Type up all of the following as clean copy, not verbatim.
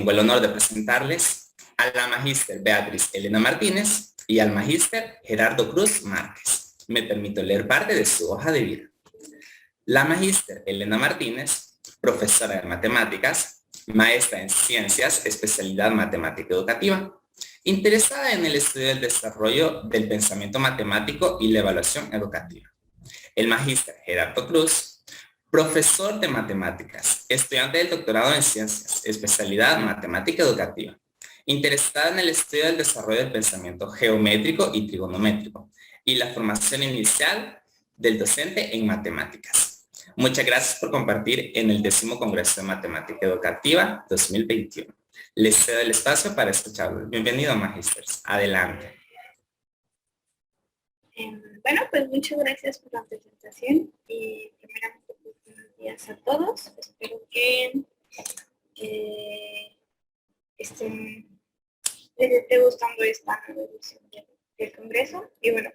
tengo el honor de presentarles a la magíster Beatriz Elena Martínez y al magíster Gerardo Cruz Márquez. Me permito leer parte de su hoja de vida. La magíster Elena Martínez, profesora de matemáticas, maestra en ciencias, especialidad matemática educativa, interesada en el estudio del desarrollo del pensamiento matemático y la evaluación educativa. El magíster Gerardo Cruz, profesor de matemáticas, estudiante del doctorado en ciencias, especialidad matemática educativa, interesada en el estudio del desarrollo del pensamiento geométrico y trigonométrico y la formación inicial del docente en matemáticas. Muchas gracias por compartir en el 10º Congreso de Matemática Educativa 2021. Les cedo el espacio para escucharlos. Bienvenido, magísteres. Adelante. Bueno, pues muchas gracias por la presentación y primeramente buenos días a todos. Espero que les esté gustando esta nueva edición del Congreso. Y bueno,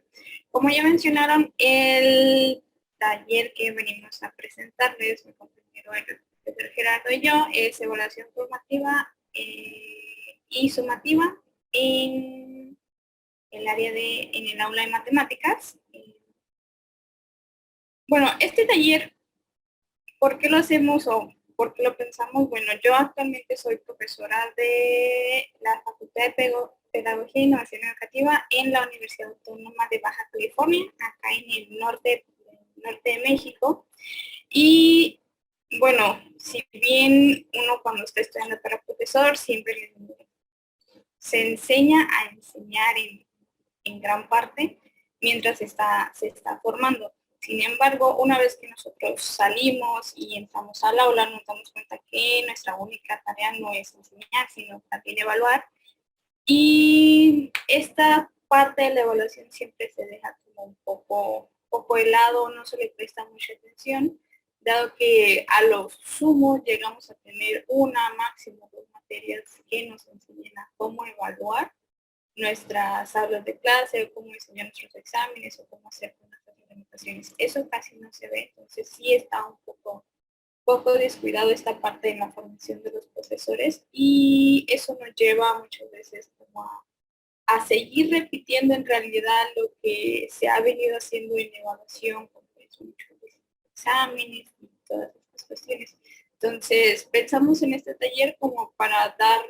como ya mencionaron, el taller que venimos a presentarles, mi compañero el profesor Gerardo y yo, es evaluación formativa y sumativa en el área en el aula de matemáticas. Bueno, este taller, ¿por qué lo hacemos o por qué lo pensamos? Bueno, yo actualmente soy profesora de la Facultad de Pedagogía e Innovación Educativa en la Universidad Autónoma de Baja California, acá en el norte de México. Y bueno, si bien uno cuando está estudiando para profesor siempre se enseña a enseñar en gran parte mientras se está formando. Sin embargo, una vez que nosotros salimos y entramos al aula, nos damos cuenta que nuestra única tarea no es enseñar, sino también evaluar. Y esta parte de la evaluación siempre se deja como un poco de lado, no se le presta mucha atención, dado que a lo sumo llegamos a tener una, máximo 2 materias que nos enseñan a cómo evaluar nuestras aulas de clase, o cómo diseñar nuestros exámenes, o cómo hacer unas implementaciones. Eso casi no se ve, entonces sí está un poco descuidado esta parte de la formación de los profesores, y eso nos lleva muchas veces como a seguir repitiendo en realidad lo que se ha venido haciendo en evaluación, como es muchos exámenes y todas estas cuestiones. Entonces pensamos en este taller como para dar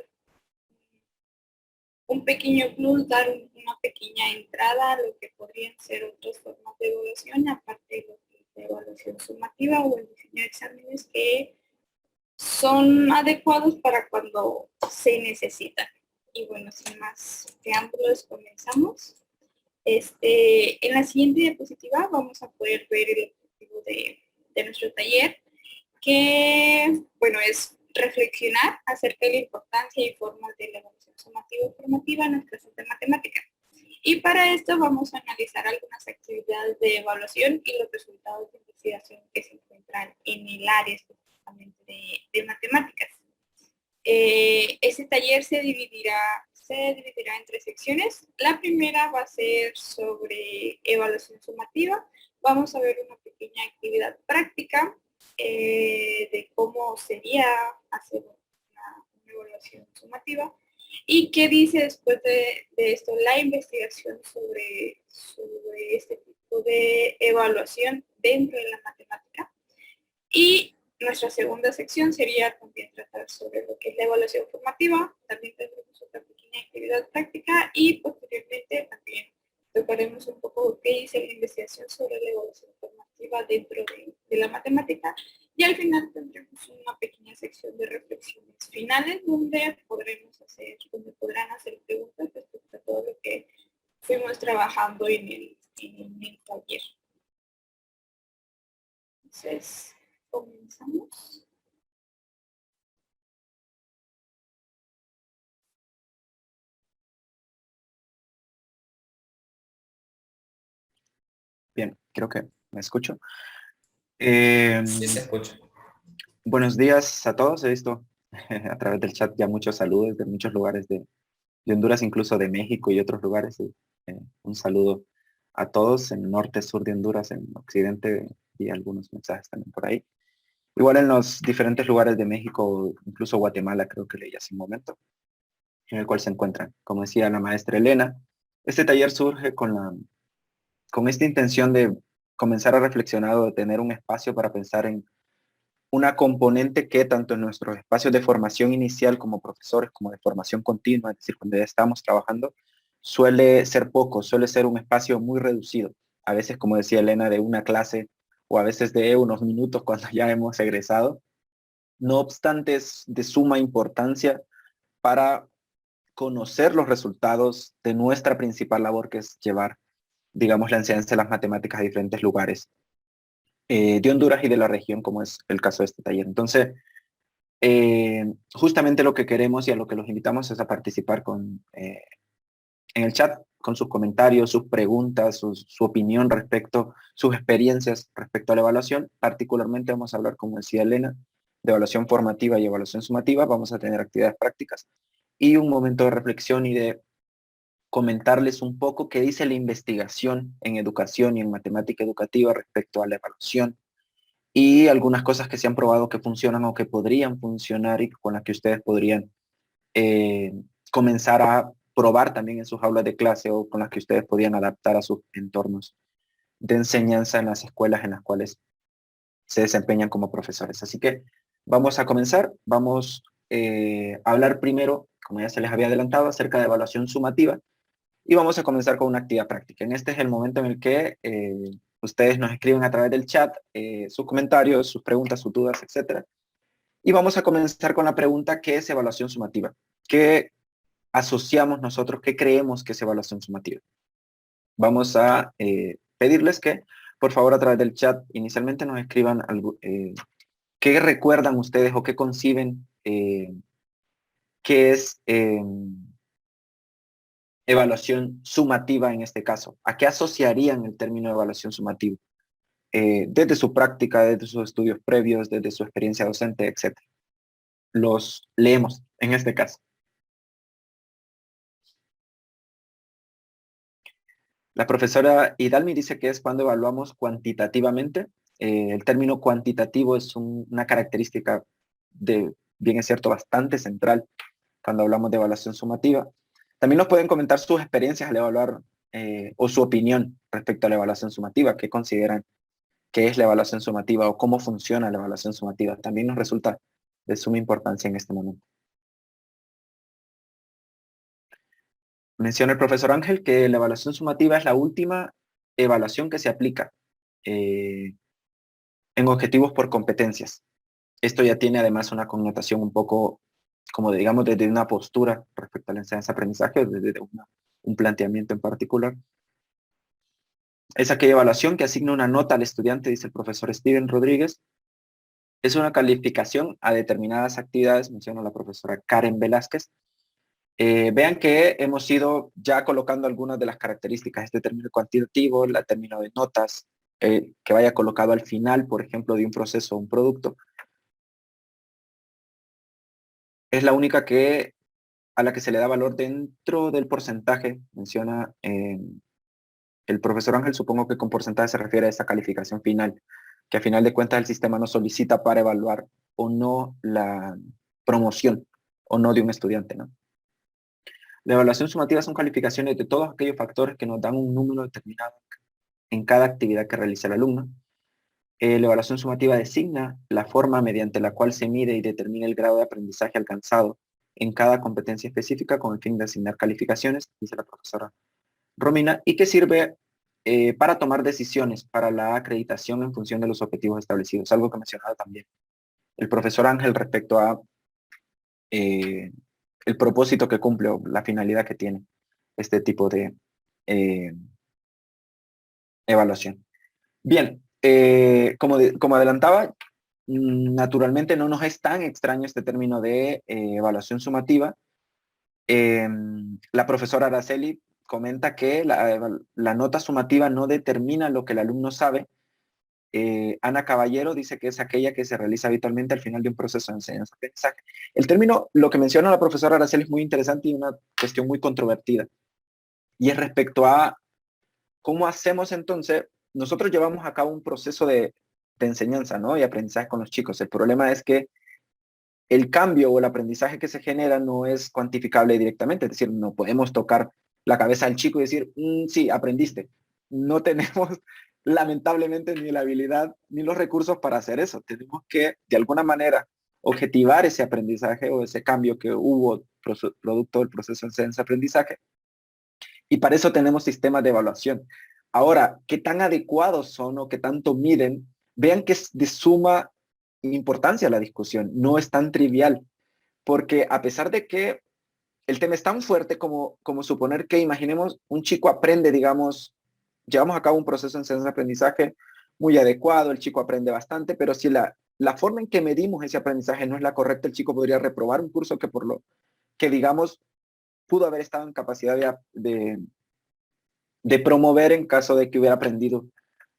un pequeño plus, dar una pequeña entrada a lo que podrían ser otras formas de evaluación, aparte de lo que es la evaluación sumativa o el diseño de exámenes que son adecuados para cuando se necesitan. Y bueno, sin más preámbulos, comenzamos. En la siguiente diapositiva vamos a poder ver el objetivo de nuestro taller, que bueno, es reflexionar acerca de la importancia y formas de la evaluación sumativa y formativa en las clases de matemática. Y para esto vamos a analizar algunas actividades de evaluación y los resultados de investigación que se encuentran en el área específicamente de matemáticas. Este taller se dividirá en 3 secciones. La primera va a ser sobre evaluación sumativa. Vamos a ver una pequeña actividad práctica de cómo sería hacer una evaluación sumativa y qué dice después de esto la investigación sobre este tipo de evaluación dentro de la matemática. Y nuestra segunda sección sería también tratar sobre lo que es la evaluación formativa. También tendremos otra pequeña actividad práctica y posteriormente también tocaremos un poco qué dice la investigación sobre la evaluación formativa dentro de la matemática. Y al final tendremos una pequeña sección de reflexiones finales donde podrán hacer preguntas respecto a todo lo que fuimos trabajando en el taller. Entonces, comenzamos. Bien, creo que me escucho. Sí, se escucha. Buenos días a todos. He visto a través del chat ya muchos saludos de muchos lugares de Honduras, incluso de México y otros lugares. Un saludo a todos en norte, sur de Honduras, en occidente, y algunos mensajes también por ahí. Igual en los diferentes lugares de México, incluso Guatemala, creo que leí hace un momento, en el cual se encuentran. Como decía la maestra Elena, este taller surge con esta intención de comenzar a reflexionar o de tener un espacio para pensar en una componente que tanto en nuestros espacios de formación inicial como profesores, como de formación continua, es decir, cuando ya estamos trabajando, suele ser poco, suele ser un espacio muy reducido. A veces, como decía Elena, de una clase o a veces de unos minutos cuando ya hemos egresado. No obstante, es de suma importancia para conocer los resultados de nuestra principal labor, que es llevar, digamos, la enseñanza de las matemáticas a diferentes lugares de Honduras y de la región, como es el caso de este taller. Entonces, justamente lo que queremos y a lo que los invitamos es a participar en el chat con sus comentarios, sus preguntas, su opinión respecto, sus experiencias respecto a la evaluación. Particularmente vamos a hablar, como decía Elena, de evaluación formativa y evaluación sumativa. Vamos a tener actividades prácticas y un momento de reflexión y de comentarles un poco qué dice la investigación en educación y en matemática educativa respecto a la evaluación y algunas cosas que se han probado que funcionan o que podrían funcionar y con las que ustedes podrían eh, comenzar a probar también en sus aulas de clase o con las que ustedes podían adaptar a sus entornos de enseñanza en las escuelas en las cuales se desempeñan como profesores. Así que vamos a comenzar. Vamos a hablar primero, como ya se les había adelantado, acerca de evaluación sumativa y vamos a comenzar con una actividad práctica. En este es el momento en el que ustedes nos escriben a través del chat sus comentarios, sus preguntas, sus dudas, etcétera. Y vamos a comenzar con la pregunta: ¿qué es evaluación sumativa? ¿Qué asociamos nosotros? ¿Qué creemos que es evaluación sumativa? Vamos a pedirles que, por favor, a través del chat, inicialmente nos escriban algo, qué recuerdan ustedes o qué conciben que es evaluación sumativa en este caso. ¿A qué asociarían el término de evaluación sumativa? Desde su práctica, desde sus estudios previos, desde su experiencia docente, etc. Los leemos en este caso. La profesora Hidalmi dice que es cuando evaluamos cuantitativamente. El término cuantitativo es una característica de, bien es cierto, bastante central cuando hablamos de evaluación sumativa. También nos pueden comentar sus experiencias al evaluar o su opinión respecto a la evaluación sumativa, qué consideran que es la evaluación sumativa o cómo funciona la evaluación sumativa. También nos resulta de suma importancia en este momento. Menciona el profesor Ángel que la evaluación sumativa es la última evaluación que se aplica en objetivos por competencias. Esto ya tiene además una connotación un poco, como digamos, desde una postura respecto a la enseñanza-aprendizaje, desde un planteamiento en particular. Es aquella evaluación que asigna una nota al estudiante, dice el profesor Steven Rodríguez. Es una calificación a determinadas actividades, menciona la profesora Karen Velázquez. Vean que hemos ido ya colocando algunas de las características, este término cuantitativo, el término de notas, que vaya colocado al final, por ejemplo, de un proceso o un producto. Es la única a la que se le da valor dentro del porcentaje, menciona el profesor Ángel. Supongo que con porcentaje se refiere a esa calificación final, que a final de cuentas el sistema nos solicita para evaluar o no la promoción o no de un estudiante, ¿no? La evaluación sumativa son calificaciones de todos aquellos factores que nos dan un número determinado en cada actividad que realiza el alumno. La evaluación sumativa designa la forma mediante la cual se mide y determina el grado de aprendizaje alcanzado en cada competencia específica con el fin de asignar calificaciones, dice la profesora Romina, y que sirve para tomar decisiones para la acreditación en función de los objetivos establecidos, algo que mencionaba también el profesor Ángel respecto a el propósito que cumple o la finalidad que tiene este tipo de evaluación. Bien, como adelantaba, naturalmente no nos es tan extraño este término de evaluación sumativa. La profesora Araceli comenta que la nota sumativa no determina lo que el alumno sabe. Ana Caballero dice que es aquella que se realiza habitualmente al final de un proceso de enseñanza-aprendizaje. El término, lo que menciona la profesora Araceli, es muy interesante y una cuestión muy controvertida. Y es respecto a cómo hacemos entonces. Nosotros llevamos a cabo un proceso de de enseñanza, ¿no? Y aprendizaje con los chicos. El problema es que el cambio o el aprendizaje que se genera no es cuantificable directamente, es decir, no podemos tocar la cabeza del chico y decir, sí, aprendiste. No tenemos lamentablemente ni la habilidad ni los recursos para hacer eso. Tenemos que, de alguna manera, objetivar ese aprendizaje o ese cambio que hubo producto del proceso de enseñanza-aprendizaje. Y para eso tenemos sistemas de evaluación. Ahora, ¿qué tan adecuados son o qué tanto miden? Vean que es de suma importancia la discusión, no es tan trivial, porque a pesar de que el tema es tan fuerte como suponer que, imaginemos, un chico aprende, digamos, llevamos a cabo un proceso de enseñanza-aprendizaje muy adecuado, el chico aprende bastante, pero si la forma en que medimos ese aprendizaje no es la correcta, el chico podría reprobar un curso que por lo que, digamos, pudo haber estado en capacidad de promover en caso de que hubiera aprendido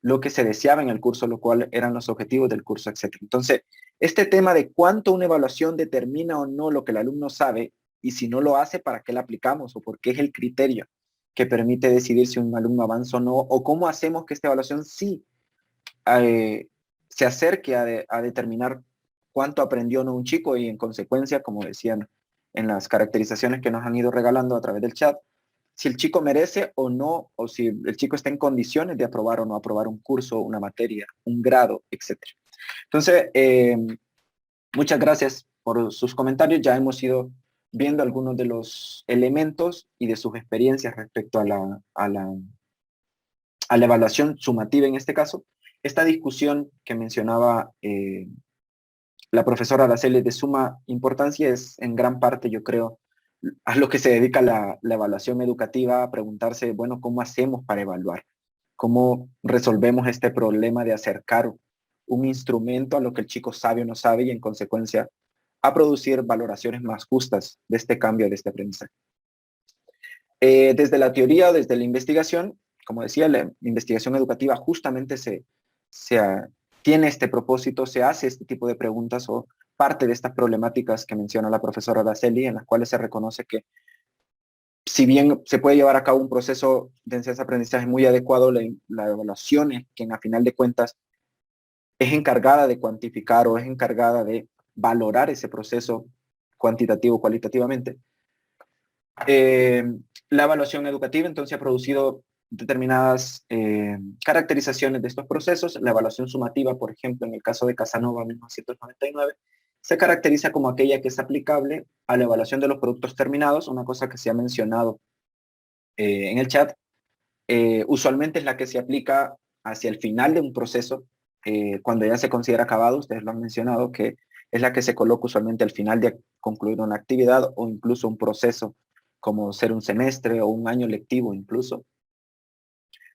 lo que se deseaba en el curso, lo cual eran los objetivos del curso, etc. Entonces, este tema de cuánto una evaluación determina o no lo que el alumno sabe, y si no lo hace, ¿para qué la aplicamos? O por qué es el criterio que permite decidir si un alumno avanza o no, o cómo hacemos que esta evaluación sí se acerque a determinar cuánto aprendió o no un chico, y en consecuencia, como decían en las caracterizaciones que nos han ido regalando a través del chat, si el chico merece o no, o si el chico está en condiciones de aprobar o no aprobar un curso, una materia, un grado, etc. Entonces, muchas gracias por sus comentarios. Ya hemos ido viendo algunos de los elementos y de sus experiencias respecto a la evaluación sumativa en este caso. Esta discusión que mencionaba la profesora Araceli es de suma importancia, es en gran parte, yo creo, a lo que se dedica la evaluación educativa, a preguntarse, bueno, ¿cómo hacemos para evaluar? ¿Cómo resolvemos este problema de acercar un instrumento a lo que el chico sabe o no sabe y en consecuencia a producir valoraciones más justas de este cambio, de este aprendizaje? Desde la teoría, desde la investigación, como decía, la investigación educativa justamente tiene este propósito, se hace este tipo de preguntas o parte de estas problemáticas que menciona la profesora Araceli, en las cuales se reconoce que si bien se puede llevar a cabo un proceso de enseñanza-aprendizaje muy adecuado, la evaluación es quien a final de cuentas es encargada de cuantificar o es encargada de valorar ese proceso cuantitativo, cualitativamente. La evaluación educativa entonces ha producido determinadas caracterizaciones de estos procesos. La evaluación sumativa, por ejemplo, en el caso de Casanova 1999, se caracteriza como aquella que es aplicable a la evaluación de los productos terminados, una cosa que se ha mencionado en el chat. Usualmente es la que se aplica hacia el final de un proceso, cuando ya se considera acabado. Ustedes lo han mencionado, que es la que se coloca usualmente al final de concluir una actividad o incluso un proceso, como ser un semestre o un año lectivo incluso.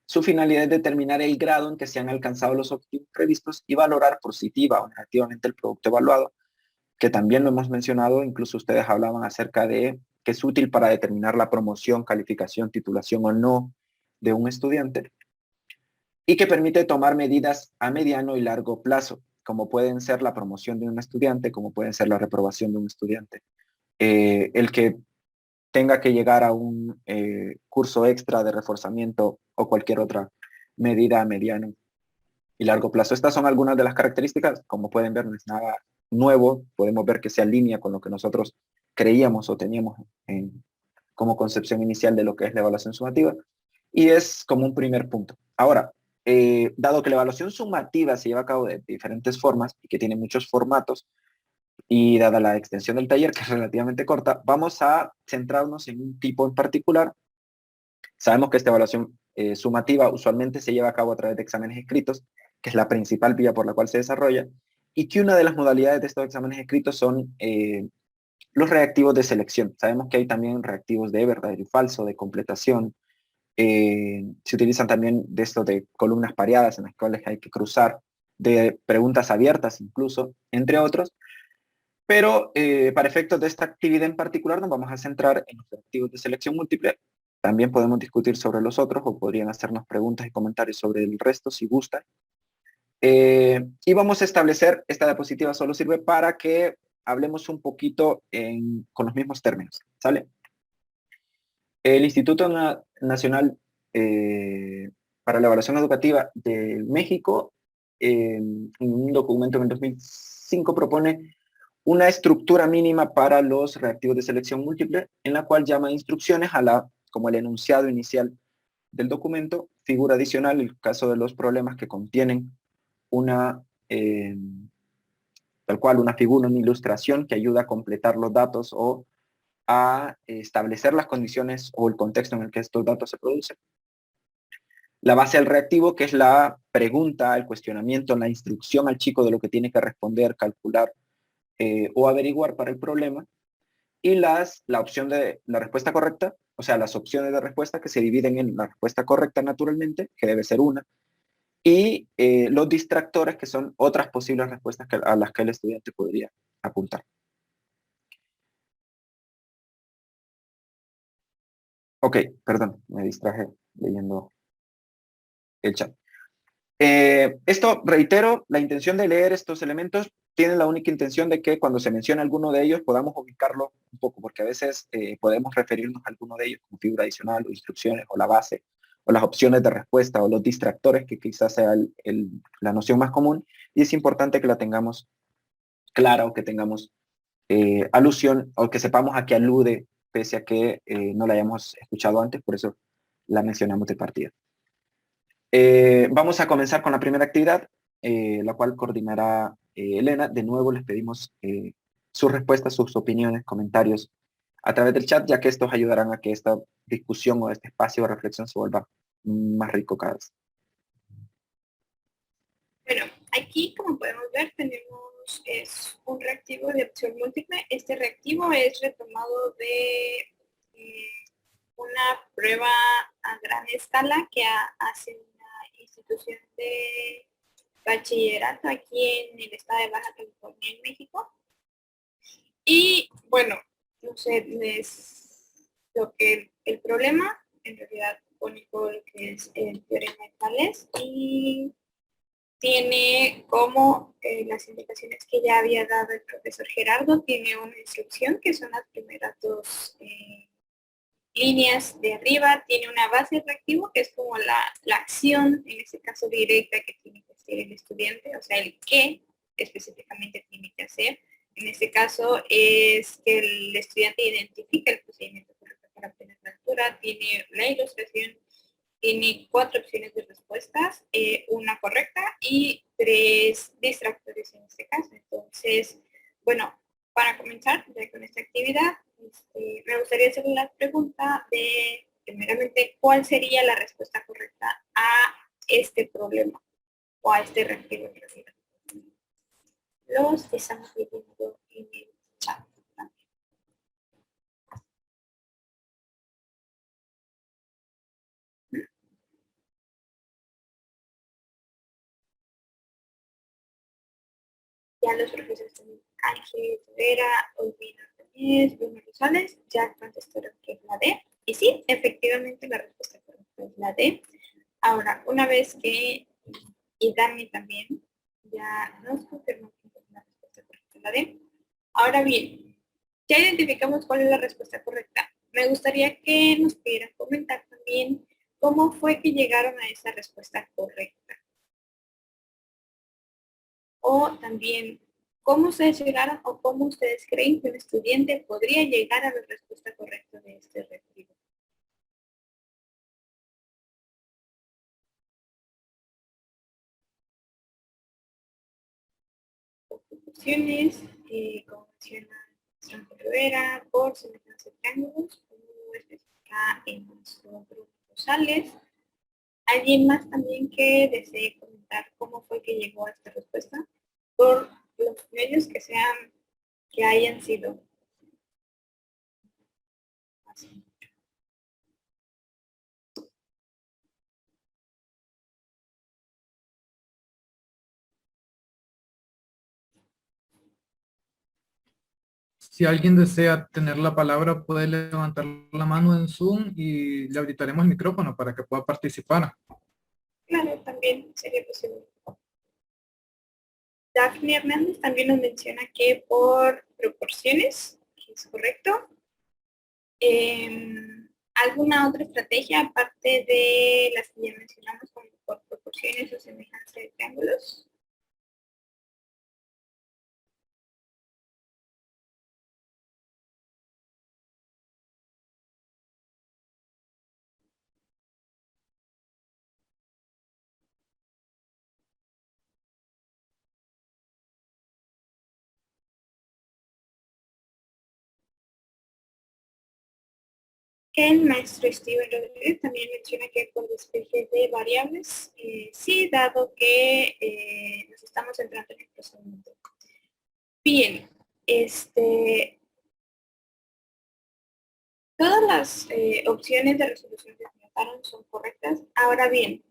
Su finalidad es determinar el grado en que se han alcanzado los objetivos previstos y valorar positiva o negativamente el producto evaluado, que también lo hemos mencionado, incluso ustedes hablaban acerca de que es útil para determinar la promoción, calificación, titulación o no de un estudiante, y que permite tomar medidas a mediano y largo plazo, como pueden ser la promoción de un estudiante, como pueden ser la reprobación de un estudiante. El que tenga que llegar a un curso extra de reforzamiento o cualquier otra medida a mediano y largo plazo. Estas son algunas de las características. Como pueden ver, no es nada nuevo. Podemos ver que se alinea con lo que nosotros creíamos o teníamos como concepción inicial de lo que es la evaluación sumativa, y es como un primer punto. Ahora, dado que la evaluación sumativa se lleva a cabo de diferentes formas y que tiene muchos formatos, y dada la extensión del taller, que es relativamente corta, vamos a centrarnos en un tipo en particular. Sabemos que esta evaluación sumativa usualmente se lleva a cabo a través de exámenes escritos, que es la principal vía por la cual se desarrolla, y que una de las modalidades de estos exámenes escritos son los reactivos de selección. Sabemos que hay también reactivos de verdadero y falso, de completación. Se utilizan también de esto de columnas pareadas en las cuales hay que cruzar, de preguntas abiertas incluso, entre otros. Pero para efectos de esta actividad en particular nos vamos a centrar en los reactivos de selección múltiple. También podemos discutir sobre los otros o podrían hacernos preguntas y comentarios sobre el resto si gustan. Y vamos a establecer, esta diapositiva solo sirve para que hablemos un poquito con los mismos términos, ¿sale? El Instituto Nacional para la Evaluación Educativa de México un documento en el 2005 propone una estructura mínima para los reactivos de selección múltiple, en la cual llama instrucciones como el enunciado inicial del documento, figura adicional en el caso de los problemas que contienen tal cual una figura, una ilustración que ayuda a completar los datos o a establecer las condiciones o el contexto en el que estos datos se producen. La base del reactivo, que es la pregunta, el cuestionamiento, la instrucción al chico de lo que tiene que responder, calcular o averiguar para el problema. Y la opción de la respuesta correcta, o sea, las opciones de respuesta que se dividen en la respuesta correcta naturalmente, que debe ser una, y los distractores, que son otras posibles respuestas a las que el estudiante podría apuntar. Ok, perdón, me distraje leyendo el chat. Esto, reitero, la intención de leer estos elementos tiene la única intención de que cuando se mencione alguno de ellos podamos ubicarlo un poco, porque a veces podemos referirnos a alguno de ellos como figura adicional o instrucciones o la base o las opciones de respuesta o los distractores, que quizás sea la noción más común, y es importante que la tengamos clara o que tengamos alusión o que sepamos a qué alude, pese a que no la hayamos escuchado antes, por eso la mencionamos de partida. Vamos a comenzar con la primera actividad, la cual coordinará Elena. De nuevo les pedimos sus respuestas, sus opiniones, comentarios a través del chat, ya que estos ayudarán a que esta discusión o este espacio de reflexión se vuelva más rico cada vez. Bueno, aquí como podemos ver tenemos un reactivo de opción múltiple. Este reactivo es retomado de una prueba a gran escala que hace una institución de bachillerato aquí en el estado de Baja California, en México. Y bueno, no sé, el problema en realidad pone todo lo que es el teorema de Tales y tiene como las indicaciones que ya había dado el profesor Gerardo, tiene una instrucción que son las primeras dos líneas de arriba, tiene una base reactivo que es como la acción, en este caso directa, que tiene que hacer el estudiante, o sea, el qué específicamente tiene que hacer. En este caso es que el estudiante identifica el procedimiento correcto para obtener la altura, tiene la ilustración, tiene 4 opciones de respuestas, una correcta y 3 distractores en este caso. Entonces, bueno, para comenzar ya con esta actividad, me gustaría hacer la pregunta de, primeramente, ¿cuál sería la respuesta correcta a este problema o a este reactivo en realidad? Los estamos viendo en el chat también. Ya los profesores son Ángel Rivera, Olvina Núñez, Bruno Rosales, ya contestaron que es la D. Y sí, efectivamente la respuesta correcta es la D. Ahora, una vez que, y Dani también, ya nos confirmó que es la respuesta correcta, la D. Ahora bien, ya identificamos cuál es la respuesta correcta. Me gustaría que nos pudieran comentar también cómo fue que llegaron a esa respuesta correcta. O también, ¿cómo ustedes llegaron o cómo ustedes creen que un estudiante podría llegar a la respuesta correcta de este reactivo? Opciones, como menciona Ángel Rivera, por semejanza de triángulos, como especifica en nuestro grupo Rosales. ¿Alguien más también que desee comentar cómo fue que llegó a esta respuesta? Por los medios que hayan sido. Así. Si alguien desea tener la palabra, puede levantar la mano en Zoom y le habilitaremos el micrófono para que pueda participar. Claro, también sería posible. Daphne Hernández también nos menciona que por proporciones, que es correcto. ¿Alguna otra estrategia aparte de las que ya mencionamos, como por proporciones o semejanza de triángulos? que el maestro Steven Rodríguez también menciona que por despeje de variables, sí, dado que nos estamos entrando en el procedimiento. Bien, todas las opciones de resolución que trataron son correctas. Ahora bien,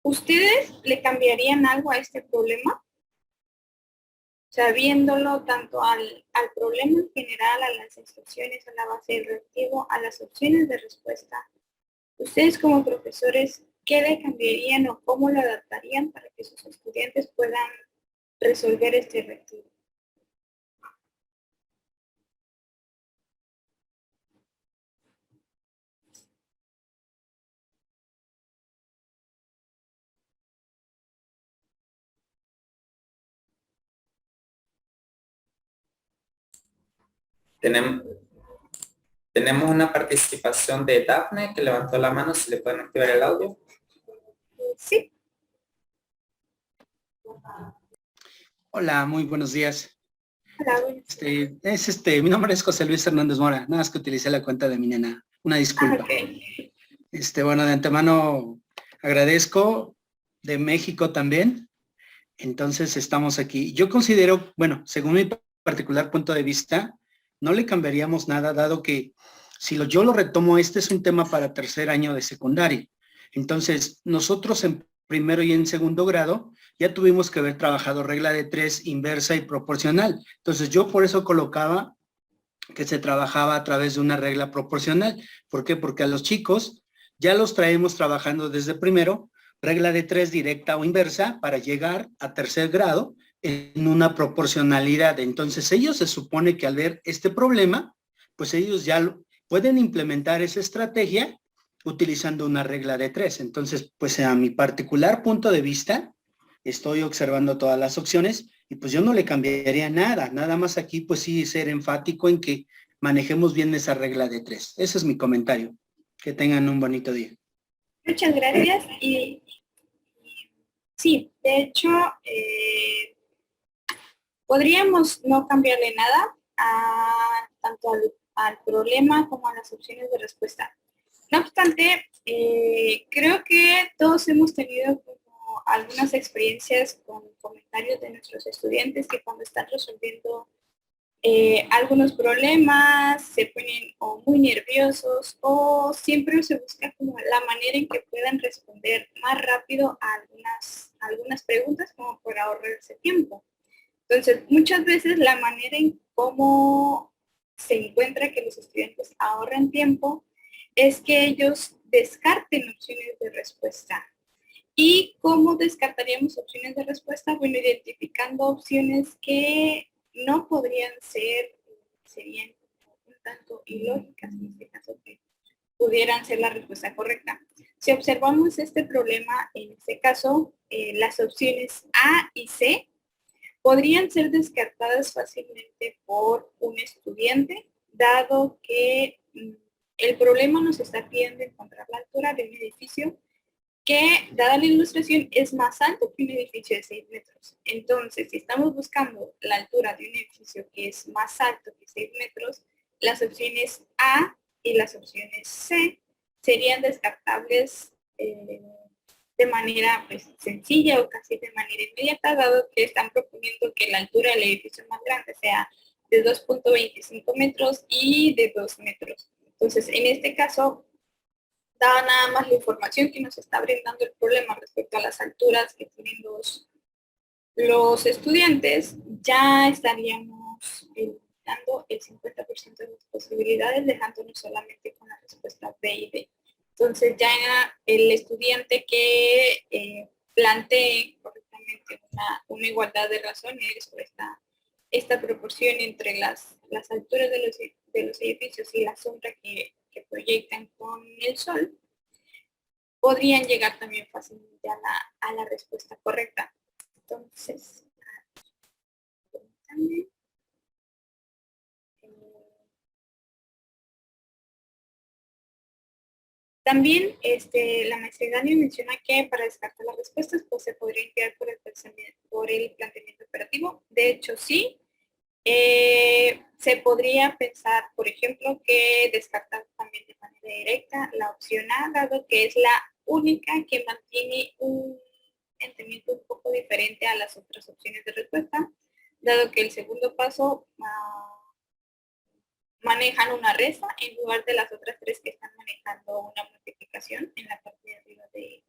¿ustedes le cambiarían algo a este problema? O sea, viéndolo tanto al problema en general, a las instrucciones, a la base del reactivo, a las opciones de respuesta. Ustedes como profesores, ¿qué le cambiarían o cómo lo adaptarían para que sus estudiantes puedan resolver este reactivo? Tenemos una participación de Daphne que levantó la mano. Si le pueden activar el audio. Sí. Hola, muy buenos días. Hola, buenas. Mi nombre es José Luis Hernández Mora, nada más que utilicé la cuenta de mi nena. Una disculpa. Okay. Bueno, de antemano agradezco, de México también. Entonces estamos aquí. Yo considero, bueno, según mi particular punto de vista, no le cambiaríamos nada, dado que si yo lo retomo, este es un tema para tercer año de secundaria. Entonces, nosotros en primero y en segundo grado ya tuvimos que haber trabajado regla de 3 inversa y proporcional. Entonces, yo por eso colocaba que se trabajaba a través de una regla proporcional. ¿Por qué? Porque a los chicos ya los traemos trabajando desde primero, regla de 3 directa o inversa para llegar a tercer grado en una proporcionalidad. Entonces ellos se supone que al ver este problema, pues ellos ya pueden implementar esa estrategia utilizando una regla de 3. Entonces, pues a mi particular punto de vista, estoy observando todas las opciones y pues yo no le cambiaría nada. Nada más aquí pues sí ser enfático en que manejemos bien esa regla de 3. Ese es mi comentario. Que tengan un bonito día. Muchas gracias. Y sí, de hecho, podríamos no cambiarle nada tanto al problema como a las opciones de respuesta. No obstante, creo que todos hemos tenido como algunas experiencias con comentarios de nuestros estudiantes que cuando están resolviendo algunos problemas se ponen o muy nerviosos o siempre se busca como la manera en que puedan responder más rápido a algunas preguntas como por ahorrarse tiempo. Entonces, muchas veces la manera en cómo se encuentra que los estudiantes ahorran tiempo es que ellos descarten opciones de respuesta. ¿Y cómo descartaríamos opciones de respuesta? Bueno, identificando opciones que no podrían ser, serían un tanto ilógicas en este caso, que pudieran ser la respuesta correcta. Si observamos este problema, en este caso, las opciones A y C podrían ser descartadas fácilmente por un estudiante, dado que el problema nos está pidiendo encontrar la altura de un edificio que, dada la ilustración, es más alto que un edificio de 6 metros. Entonces, si estamos buscando la altura de un edificio que es más alto que 6 metros, las opciones A y las opciones C serían descartables de manera pues, sencilla o casi de manera inmediata, dado que están proponiendo que la altura del edificio más grande sea de 2.25 metros y de 2 metros. Entonces, en este caso, dada nada más la información que nos está brindando el problema respecto a las alturas que tienen los estudiantes, ya estaríamos dando el 50% de las posibilidades, dejándonos solamente con la respuesta B y D. Entonces ya el estudiante que plantee correctamente una igualdad de razones o esta proporción entre las alturas de los edificios y la sombra que proyectan con el sol, podrían llegar también fácilmente a la respuesta correcta. Entonces, también la maestra Dani menciona que para descartar las respuestas pues se podría guiar por el planteamiento operativo. De hecho, sí, Se podría pensar, por ejemplo, que descartar también de manera directa la opción A, dado que es la única que mantiene un entendimiento un poco diferente a las otras opciones de respuesta, dado que el segundo paso manejan una resta en lugar de las otras tres que están manejando una multiplicación en la parte de arriba de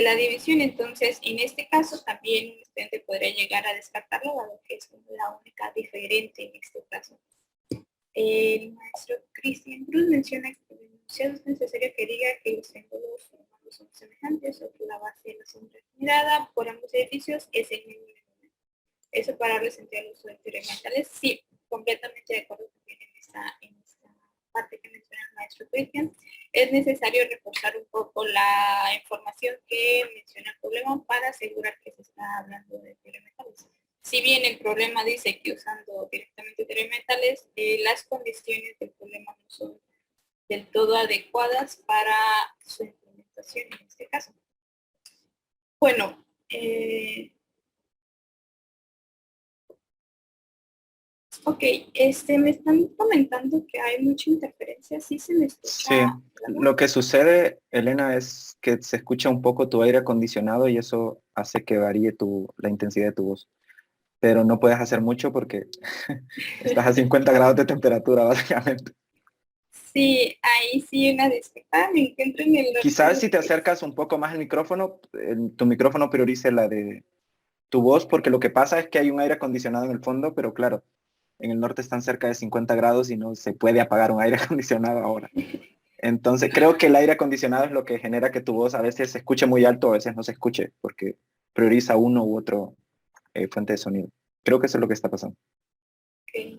la división. Entonces, en este caso también un estudiante podría llegar a descartarlo, dado que es como la única diferente en este caso. El maestro Cristian Cruz menciona que en el enunciado es necesario que diga que los triángulos formados son semejantes o que la base de la sombra generada por ambos edificios es el mismo elemento. Eso para darle sentido al uso de teorías mentales. Sí, completamente de acuerdo también en esta parte que menciona el maestro Cristian. Es necesario reforzar un poco la información que menciona el problema para asegurar que se está hablando de teorías mentales. Si bien el problema dice que usando directamente teorías mentales, las condiciones del problema no son del todo adecuadas para su implementación en este caso. Bueno, ok, me están comentando que hay mucha interferencia, sí se me escucha. Sí, lo que sucede, Elena, es que se escucha un poco tu aire acondicionado y eso hace que varíe la intensidad de tu voz. Pero no puedes hacer mucho porque estás a 50 grados de temperatura, básicamente. Sí, ahí sí una disculpa, me encuentro en el... Quizás si te acercas un poco más al micrófono, tu micrófono priorice la de tu voz, porque lo que pasa es que hay un aire acondicionado en el fondo, pero claro, en el norte están cerca de 50 grados y no se puede apagar un aire acondicionado ahora. Entonces creo que el aire acondicionado es lo que genera que tu voz a veces se escuche muy alto, a veces no se escuche, porque prioriza uno u otro fuente de sonido. Creo que eso es lo que está pasando. Ok,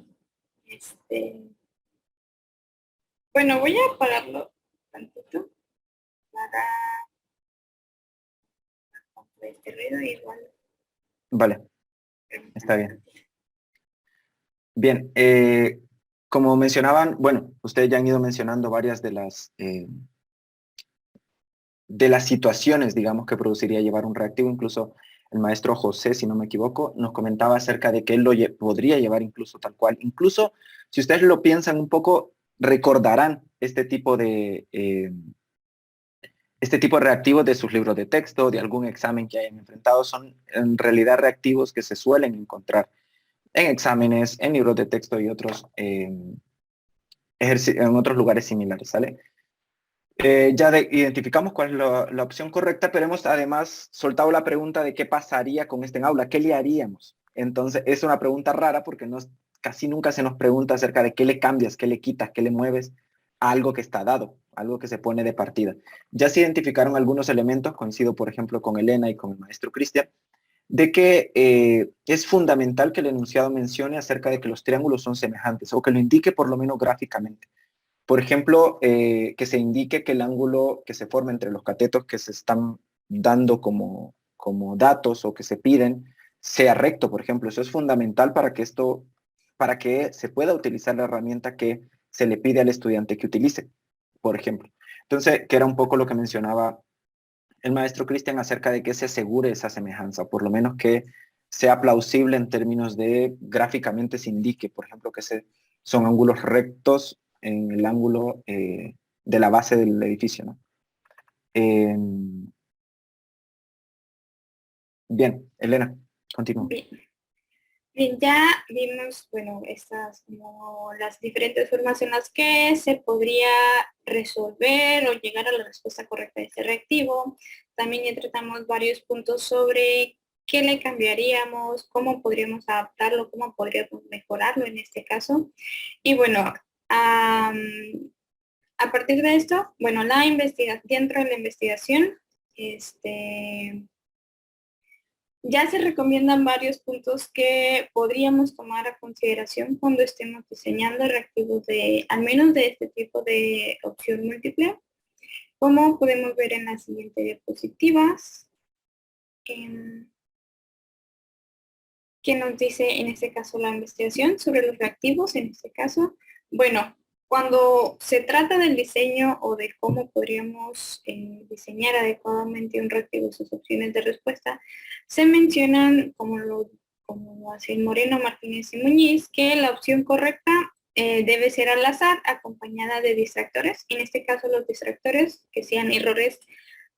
bueno, voy a pararlo tantito para este ruido igual. Vale, está bien. Bien, como mencionaban, bueno, ustedes ya han ido mencionando varias de las situaciones, digamos, que produciría llevar un reactivo. Incluso el maestro José, si no me equivoco, nos comentaba acerca de que él podría llevar incluso tal cual. Incluso, si ustedes lo piensan un poco, recordarán este tipo de reactivos de sus libros de texto, de algún examen que hayan enfrentado. Son en realidad reactivos que se suelen encontrar en exámenes, en libros de texto y otros, en otros lugares similares, ¿sale? Ya identificamos cuál es la opción correcta, pero hemos además soltado la pregunta de qué pasaría con este en aula, qué le haríamos. Entonces es una pregunta rara porque casi nunca se nos pregunta acerca de qué le cambias, qué le quitas, qué le mueves a algo que está dado, algo que se pone de partida. Ya se identificaron algunos elementos, coincido por ejemplo con Elena y con el maestro Cristian, de que es fundamental que el enunciado mencione acerca de que los triángulos son semejantes o que lo indique por lo menos gráficamente. Por ejemplo, que se indique que el ángulo que se forma entre los catetos que se están dando como datos o que se piden sea recto, por ejemplo. Eso es fundamental para que se pueda utilizar la herramienta que se le pide al estudiante que utilice, por ejemplo. Entonces, que era un poco lo que mencionaba el maestro Cristian acerca de que se asegure esa semejanza, por lo menos que sea plausible en términos de gráficamente se indique, por ejemplo, que son ángulos rectos en el ángulo de la base del edificio, ¿no? Bien, Elena, continúa. Bien, ya vimos, bueno, estas como las diferentes formas en las que se podría resolver o llegar a la respuesta correcta de este reactivo. También ya tratamos varios puntos sobre qué le cambiaríamos, cómo podríamos adaptarlo, cómo podríamos mejorarlo en este caso. Y bueno, a partir de esto, bueno, dentro de la investigación, ya se recomiendan varios puntos que podríamos tomar a consideración cuando estemos diseñando reactivos al menos de este tipo de opción múltiple. Como podemos ver en las siguientes diapositivas, que nos dice en este caso la investigación sobre los reactivos, en este caso. Bueno, cuando se trata del diseño o de cómo podríamos diseñar adecuadamente un reactivo, sus opciones de respuesta, se mencionan, como como hacen Moreno, Martínez y Muñiz, que la opción correcta debe ser al azar, acompañada de distractores. En este caso, los distractores que sean errores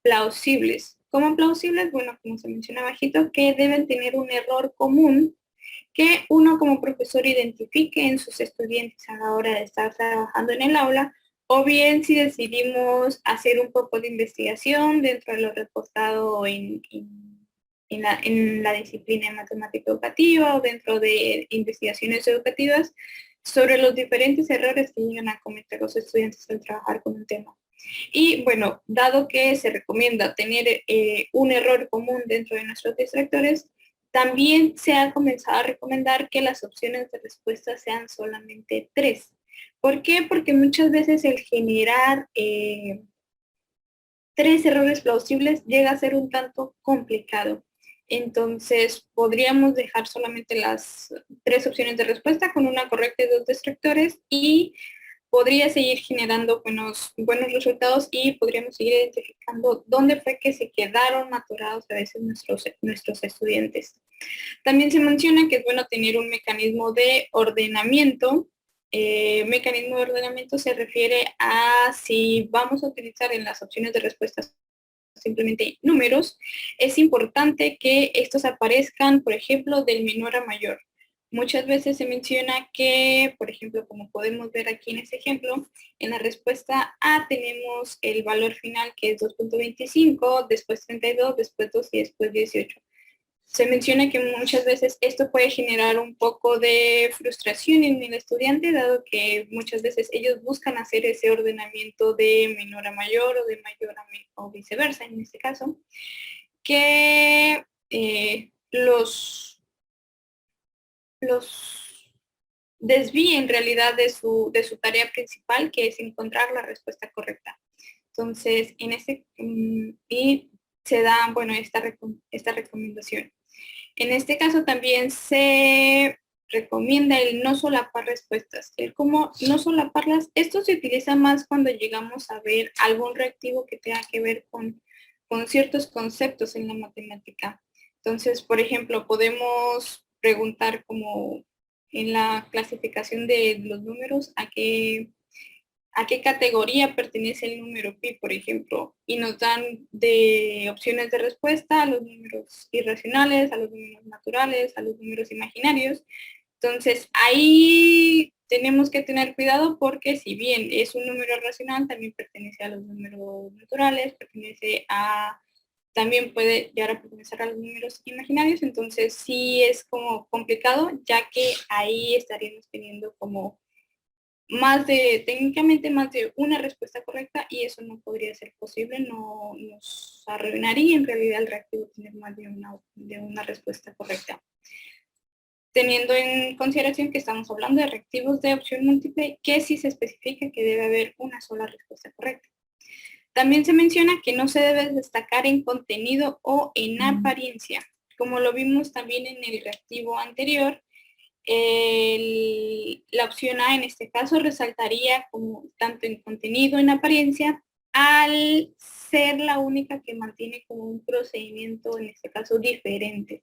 plausibles. ¿Cómo plausibles? Bueno, como se menciona bajito, que deben tener un error común que uno como profesor identifique en sus estudiantes a la hora de estar trabajando en el aula, o bien si decidimos hacer un poco de investigación dentro de lo reportado en la disciplina de matemática educativa o dentro de investigaciones educativas sobre los diferentes errores que llegan a cometer los estudiantes al trabajar con un tema. Y bueno, dado que se recomienda tener un error común dentro de nuestros distractores, también se ha comenzado a recomendar que las opciones de respuesta sean solamente 3. ¿Por qué? Porque muchas veces el generar 3 errores plausibles llega a ser un tanto complicado. Entonces, podríamos dejar solamente las 3 opciones de respuesta con una correcta y 2 distractores, y podría seguir generando buenos resultados, y podríamos seguir identificando dónde fue que se quedaron atorados a veces nuestros estudiantes. También se menciona que es bueno tener un mecanismo de ordenamiento. Mecanismo de ordenamiento se refiere a si vamos a utilizar en las opciones de respuesta simplemente números, es importante que estos aparezcan, por ejemplo, del menor a mayor. Muchas veces se menciona que, por ejemplo, como podemos ver aquí en este ejemplo, en la respuesta A tenemos el valor final que es 2.25, después 32, después 2 y después 18. Se menciona que muchas veces esto puede generar un poco de frustración en el estudiante, dado que muchas veces ellos buscan hacer ese ordenamiento de menor a mayor o de mayor a menor, o viceversa en este caso, que los desvíe en realidad de su tarea principal, que es encontrar la respuesta correcta. Entonces, y se da, bueno, esta recomendación. En este caso también se recomienda el no solapar respuestas. El cómo no solaparlas, esto se utiliza más cuando llegamos a ver algún reactivo que tenga que ver con ciertos conceptos en la matemática. Entonces, por ejemplo, podemos preguntar como en la clasificación de los números a qué categoría pertenece el número pi, por ejemplo, y nos dan de opciones de respuesta a los números irracionales, a los números naturales, a los números imaginarios. Entonces, ahí tenemos que tener cuidado, porque si bien es un número racional, también pertenece a los números naturales, también puede llegar a pertenecer a los números imaginarios. Entonces, sí es como complicado, ya que ahí estaríamos teniendo como técnicamente más de una respuesta correcta, y eso no podría ser posible, nos arruinaría en realidad el reactivo tener más de una respuesta correcta. Teniendo en consideración que estamos hablando de reactivos de opción múltiple, que sí se especifica que debe haber una sola respuesta correcta. También se menciona que no se debe destacar en contenido o en apariencia. Como lo vimos también en el reactivo anterior, la opción A en este caso resaltaría como tanto en contenido, en apariencia, al ser la única que mantiene como un procedimiento, en este caso diferente.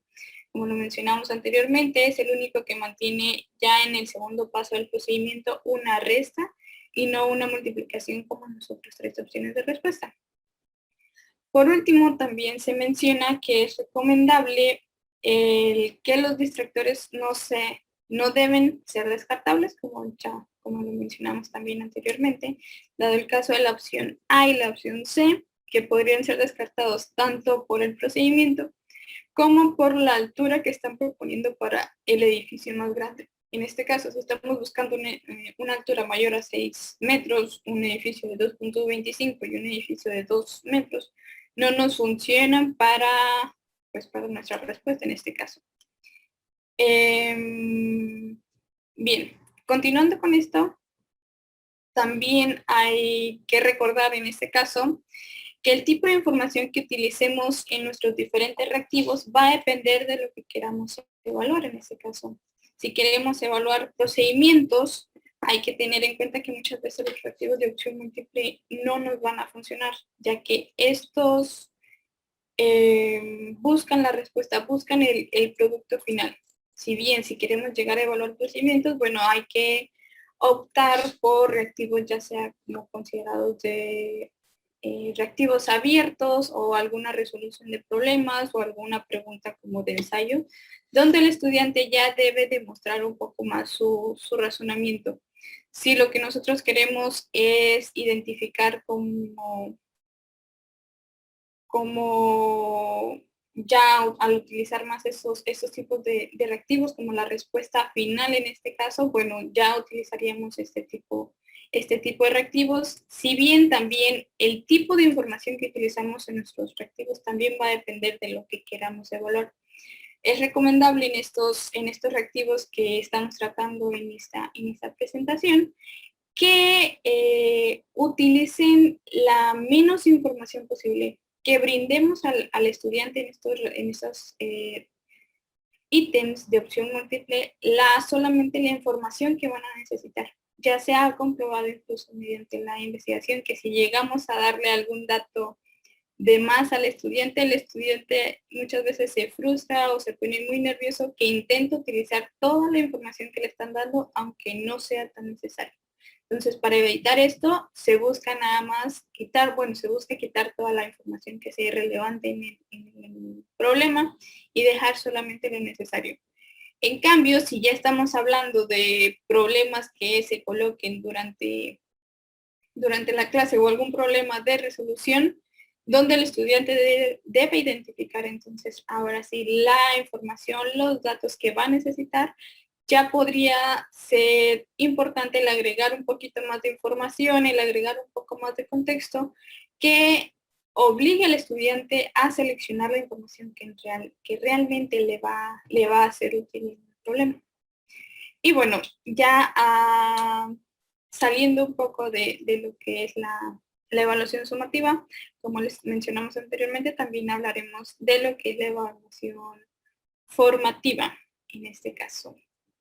Como lo mencionamos anteriormente, es el único que mantiene ya en el segundo paso del procedimiento una resta y no una multiplicación como en las otras 3 opciones de respuesta. Por último, también se menciona que es recomendable que los distractores no deben ser descartables, como lo mencionamos también anteriormente, dado el caso de la opción A y la opción C, que podrían ser descartados tanto por el procedimiento como por la altura que están proponiendo para el edificio más grande. En este caso, si estamos buscando una altura mayor a 6 metros, un edificio de 2.25 y un edificio de 2 metros, no nos funcionan para nuestra respuesta en este caso. Bien, continuando con esto, también hay que recordar en este caso que el tipo de información que utilicemos en nuestros diferentes reactivos va a depender de lo que queramos evaluar en este caso. Si queremos evaluar procedimientos, hay que tener en cuenta que muchas veces los reactivos de opción múltiple no nos van a funcionar, ya que estos buscan la respuesta, buscan el producto final. si bien si queremos llegar a evaluar procedimientos, bueno, hay que optar por reactivos ya sea como considerados de reactivos abiertos o alguna resolución de problemas o alguna pregunta como de ensayo, donde el estudiante ya debe demostrar un poco más su razonamiento. Si lo que nosotros queremos es identificar como ya al utilizar más esos tipos de reactivos como la respuesta final en este caso, bueno, ya utilizaríamos este tipo de reactivos, si bien también el tipo de información que utilizamos en nuestros reactivos también va a depender de lo que queramos evaluar. Es recomendable en estos reactivos que estamos tratando en esta presentación que utilicen la menos información posible, que brindemos al estudiante en estos ítems de opción múltiple solamente la información que van a necesitar. Ya se ha comprobado incluso mediante la investigación que si llegamos a darle algún dato de más al estudiante, el estudiante muchas veces se frustra o se pone muy nervioso que intenta utilizar toda la información que le están dando, aunque no sea tan necesario. Entonces, para evitar esto, se busca nada más quitar toda la información que sea relevante en el problema y dejar solamente lo necesario. En cambio, si ya estamos hablando de problemas que se coloquen durante la clase o algún problema de resolución, donde el estudiante debe identificar entonces ahora sí la información, los datos que va a necesitar, ya podría ser importante el agregar un poquito más de información, el agregar un poco más de contexto que obligue al estudiante a seleccionar la información que realmente le va a hacer útil en el problema. Y bueno, ya saliendo un poco de lo que es la evaluación sumativa, como les mencionamos anteriormente, también hablaremos de lo que es la evaluación formativa en este caso.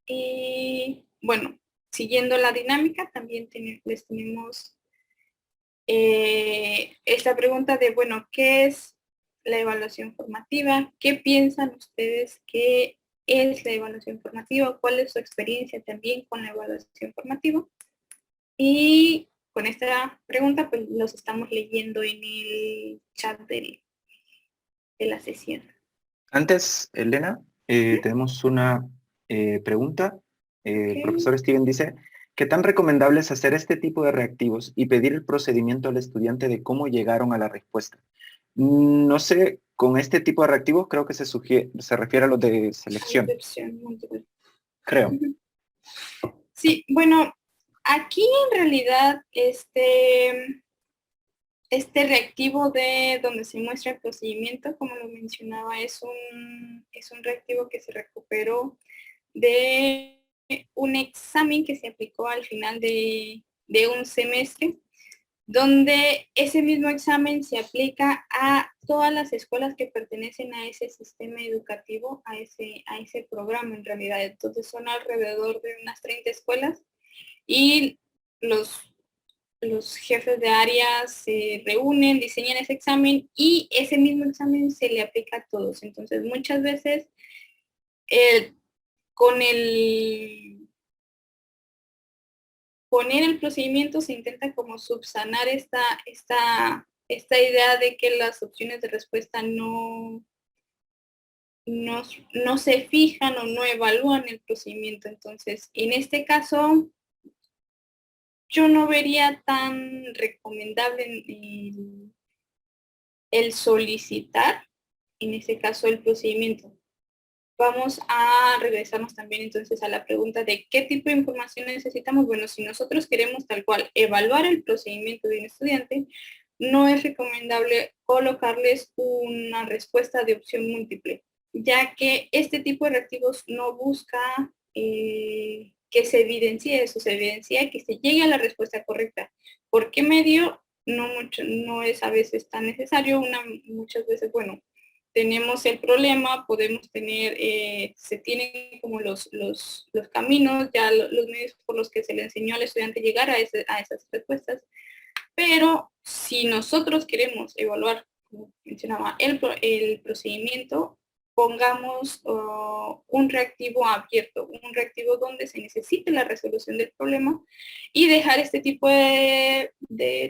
Y bueno, siguiendo la dinámica, también les tenemos esta pregunta de, bueno, ¿qué es la evaluación formativa? ¿Qué piensan ustedes que es la evaluación formativa? ¿Cuál es su experiencia también con la evaluación formativa? Y con esta pregunta, pues los estamos leyendo en el chat de la sesión. Antes, Elena, tenemos una pregunta. El profesor Steven dice, ¿qué tan recomendable es hacer este tipo de reactivos y pedir el procedimiento al estudiante de cómo llegaron a la respuesta? No sé, con este tipo de reactivos creo que se refiere a los de selección. Creo. Sí, bueno, aquí en realidad este reactivo de donde se muestra el procedimiento, como lo mencionaba, es un reactivo que se recuperó de un examen que se aplicó al final de un semestre, donde ese mismo examen se aplica a todas las escuelas que pertenecen a ese sistema educativo, a ese programa en realidad. Entonces son alrededor de unas 30 escuelas y los jefes de área se reúnen, diseñan ese examen y ese mismo examen se le aplica a todos. Entonces muchas veces con el poner el procedimiento se intenta como subsanar esta idea de que las opciones de respuesta no se fijan o no evalúan el procedimiento. Entonces, en este caso, yo no vería tan recomendable el solicitar, en ese caso, el procedimiento. Vamos a regresarnos también entonces a la pregunta de qué tipo de información necesitamos. Bueno, si nosotros queremos tal cual evaluar el procedimiento de un estudiante, no es recomendable colocarles una respuesta de opción múltiple, ya que este tipo de reactivos no busca que se evidencie eso, se evidencia que se llegue a la respuesta correcta. ¿Por qué medio? No es a veces tan necesario, muchas veces, bueno, tenemos el problema, podemos tener, se tienen como los caminos, ya los medios por los que se le enseñó al estudiante llegar a esas respuestas, pero si nosotros queremos evaluar, como mencionaba, el procedimiento, pongamos un reactivo abierto, un reactivo donde se necesite la resolución del problema y dejar este tipo de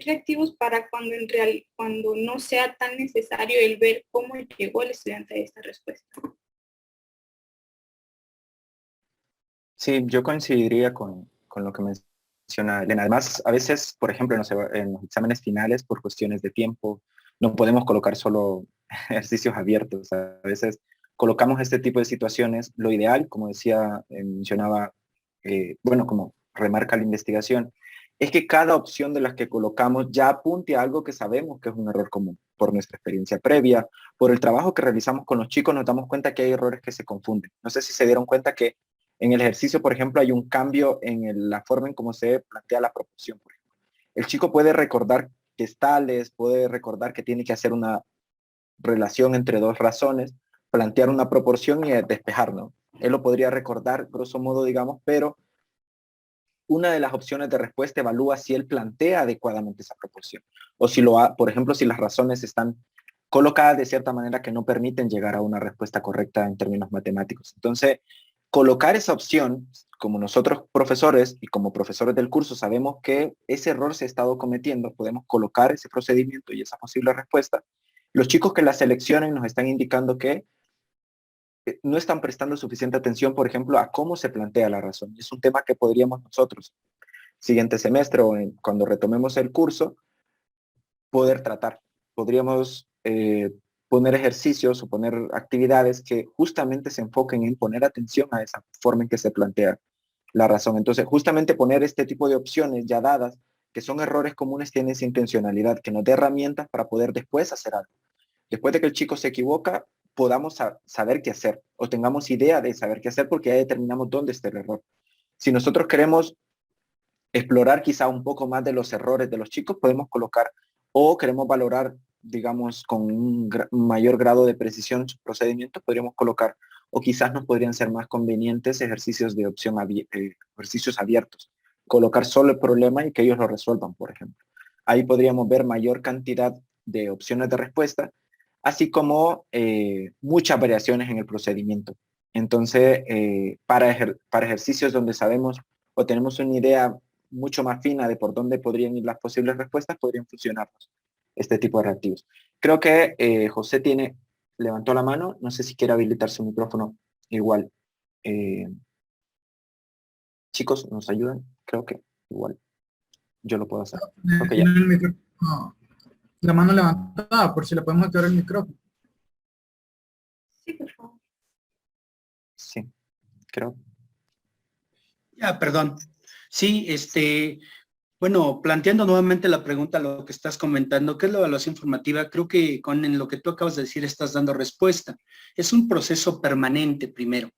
reactivos para cuando no sea tan necesario el ver cómo llegó el estudiante a esta respuesta. Sí, yo coincidiría con lo que menciona Elena. Además, a veces, por ejemplo, en los exámenes finales, por cuestiones de tiempo, no podemos colocar solo ejercicios abiertos. A veces colocamos este tipo de situaciones. Lo ideal, como decía, mencionaba, bueno, como remarca la investigación, es que cada opción de las que colocamos ya apunte a algo que sabemos que es un error común. Por nuestra experiencia previa, por el trabajo que realizamos con los chicos, nos damos cuenta que hay errores que se confunden. No sé si se dieron cuenta que en el ejercicio, por ejemplo, hay un cambio en la forma en cómo se plantea la proporción. Por ejemplo. El chico puede recordar que es tales, puede recordar que tiene que hacer una relación entre dos razones, plantear una proporción y despejar, ¿no? Él lo podría recordar, grosso modo, digamos, pero una de las opciones de respuesta evalúa si él plantea adecuadamente esa proporción. O si por ejemplo, si las razones están colocadas de cierta manera que no permiten llegar a una respuesta correcta en términos matemáticos. Entonces, colocar esa opción, como nosotros profesores y como profesores del curso sabemos que ese error se ha estado cometiendo, podemos colocar ese procedimiento y esa posible respuesta. Los chicos que la seleccionen nos están indicando que no están prestando suficiente atención, por ejemplo, a cómo se plantea la razón. Es un tema que podríamos nosotros, siguiente semestre o cuando retomemos el curso, poder tratar. Podríamos poner ejercicios o poner actividades que justamente se enfoquen en poner atención a esa forma en que se plantea la razón. Entonces, justamente poner este tipo de opciones ya dadas, que son errores comunes, tiene esa intencionalidad, que nos dé herramientas para poder después hacer algo. Después de que el chico se equivoca, podamos saber qué hacer o tengamos idea de saber qué hacer porque ya determinamos dónde está el error. Si nosotros queremos explorar quizá un poco más de los errores de los chicos, podemos colocar o queremos valorar, digamos, con un mayor grado de precisión sus procedimientos, podríamos colocar o quizás nos podrían ser más convenientes ejercicios de opción ejercicios abiertos. Colocar solo el problema y que ellos lo resuelvan, por ejemplo. Ahí podríamos ver mayor cantidad de opciones de respuesta, así como muchas variaciones en el procedimiento. Entonces, para ejercicios donde sabemos o tenemos una idea mucho más fina de por dónde podrían ir las posibles respuestas, podrían funcionarnos este tipo de reactivos. Creo que José levantó la mano, no sé si quiere habilitar su micrófono igual. Chicos, ¿nos ayudan? Creo que igual yo lo puedo hacer. Creo que ya. Tiene el micrófono, la mano levantada, por si le podemos activar el micrófono. Sí, por favor. Sí, creo. Ya, perdón. Sí, bueno, planteando nuevamente la pregunta, lo que estás comentando, ¿qué es la evaluación formativa? Creo que en lo que tú acabas de decir estás dando respuesta. Es un proceso permanente, primero.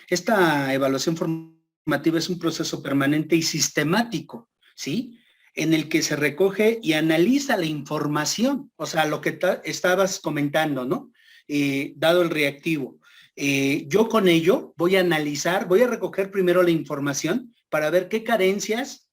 Esta evaluación formativa es un proceso permanente y sistemático, ¿sí? En el que se recoge y analiza la información, o sea, lo que estabas comentando, ¿no? Dado el reactivo. Yo con ello voy a analizar, voy a recoger primero la información para ver qué carencias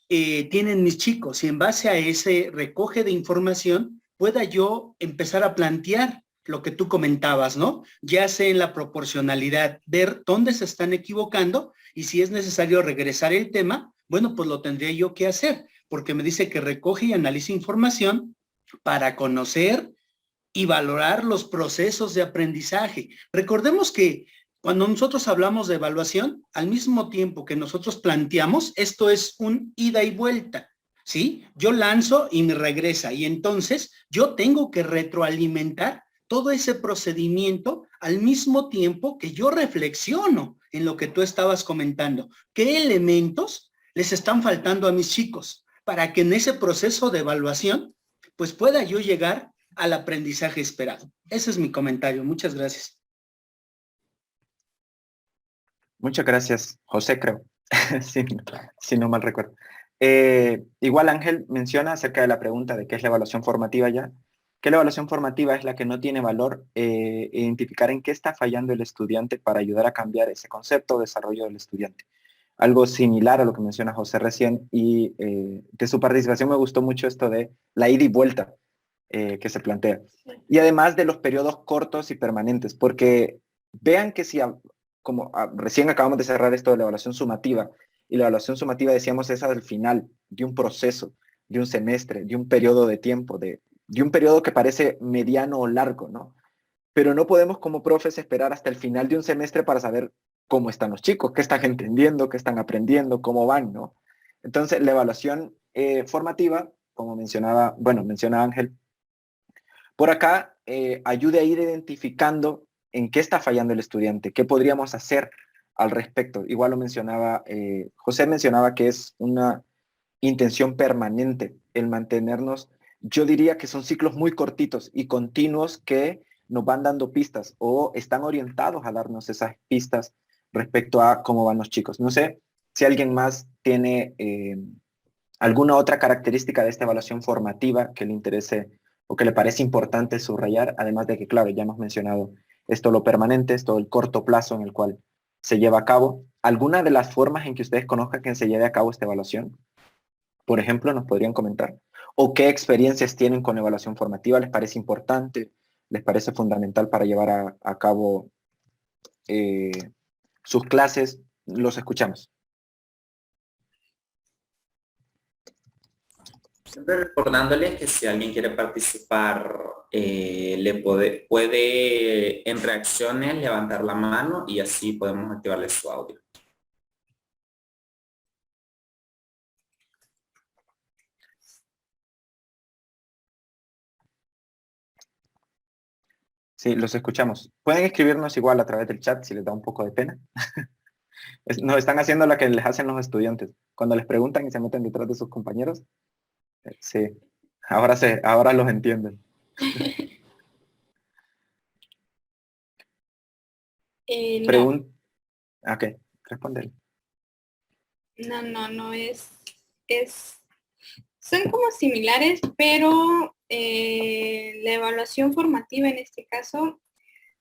tienen mis chicos y en base a ese recoge de información pueda yo empezar a plantear lo que tú comentabas, ¿no? Ya sea en la proporcionalidad, ver dónde se están equivocando y si es necesario regresar el tema, bueno, pues lo tendría yo que hacer, porque me dice que recoge y analiza información para conocer y valorar los procesos de aprendizaje. Recordemos que cuando nosotros hablamos de evaluación, al mismo tiempo que nosotros planteamos, esto es un ida y vuelta, ¿sí? Yo lanzo y me regresa y entonces yo tengo que retroalimentar todo ese procedimiento al mismo tiempo que yo reflexiono en lo que tú estabas comentando. ¿Qué elementos les están faltando a mis chicos para que en ese proceso de evaluación pues pueda yo llegar al aprendizaje esperado? Ese es mi comentario. Muchas gracias. Muchas gracias, José, creo, si no mal recuerdo. Igual Ángel menciona acerca de la pregunta de qué es la evaluación formativa ya, que la evaluación formativa es la que no tiene valor identificar en qué está fallando el estudiante para ayudar a cambiar ese concepto o desarrollo del estudiante. Algo similar a lo que menciona José recién y de su participación me gustó mucho esto de la ida y vuelta que se plantea. Y además de los periodos cortos y permanentes, porque vean que si, recién acabamos de cerrar esto de la evaluación sumativa, y la evaluación sumativa decíamos es al final de un proceso, de un semestre, de un periodo de tiempo, de un periodo que parece mediano o largo, ¿no? Pero no podemos como profes esperar hasta el final de un semestre para saber cómo están los chicos, qué están entendiendo, qué están aprendiendo, cómo van, ¿no? Entonces, la evaluación formativa, como menciona Ángel, por acá ayude a ir identificando en qué está fallando el estudiante, qué podríamos hacer al respecto. Igual lo mencionaba, José mencionaba que es una intención permanente el mantenernos. Yo diría que son ciclos muy cortitos y continuos que nos van dando pistas o están orientados a darnos esas pistas respecto a cómo van los chicos. No sé si alguien más tiene alguna otra característica de esta evaluación formativa que le interese o que le parece importante subrayar, además de que, claro, ya hemos mencionado esto lo permanente, esto el corto plazo en el cual se lleva a cabo. ¿Alguna de las formas en que ustedes conozcan que se lleve a cabo esta evaluación? Por ejemplo, nos podrían comentar. ¿O qué experiencias tienen con evaluación formativa? ¿Les parece importante? ¿Les parece fundamental para llevar a cabo sus clases? Los escuchamos. Siempre recordándoles que si alguien quiere participar, puede en reacciones levantar la mano y así podemos activarle su audio. Sí, los escuchamos. Pueden escribirnos igual a través del chat si les da un poco de pena. Nos están haciendo lo que les hacen los estudiantes. Cuando les preguntan y se meten detrás de sus compañeros. Sí, ahora los entienden. No, Ok, responde. no son como similares, pero la evaluación formativa en este caso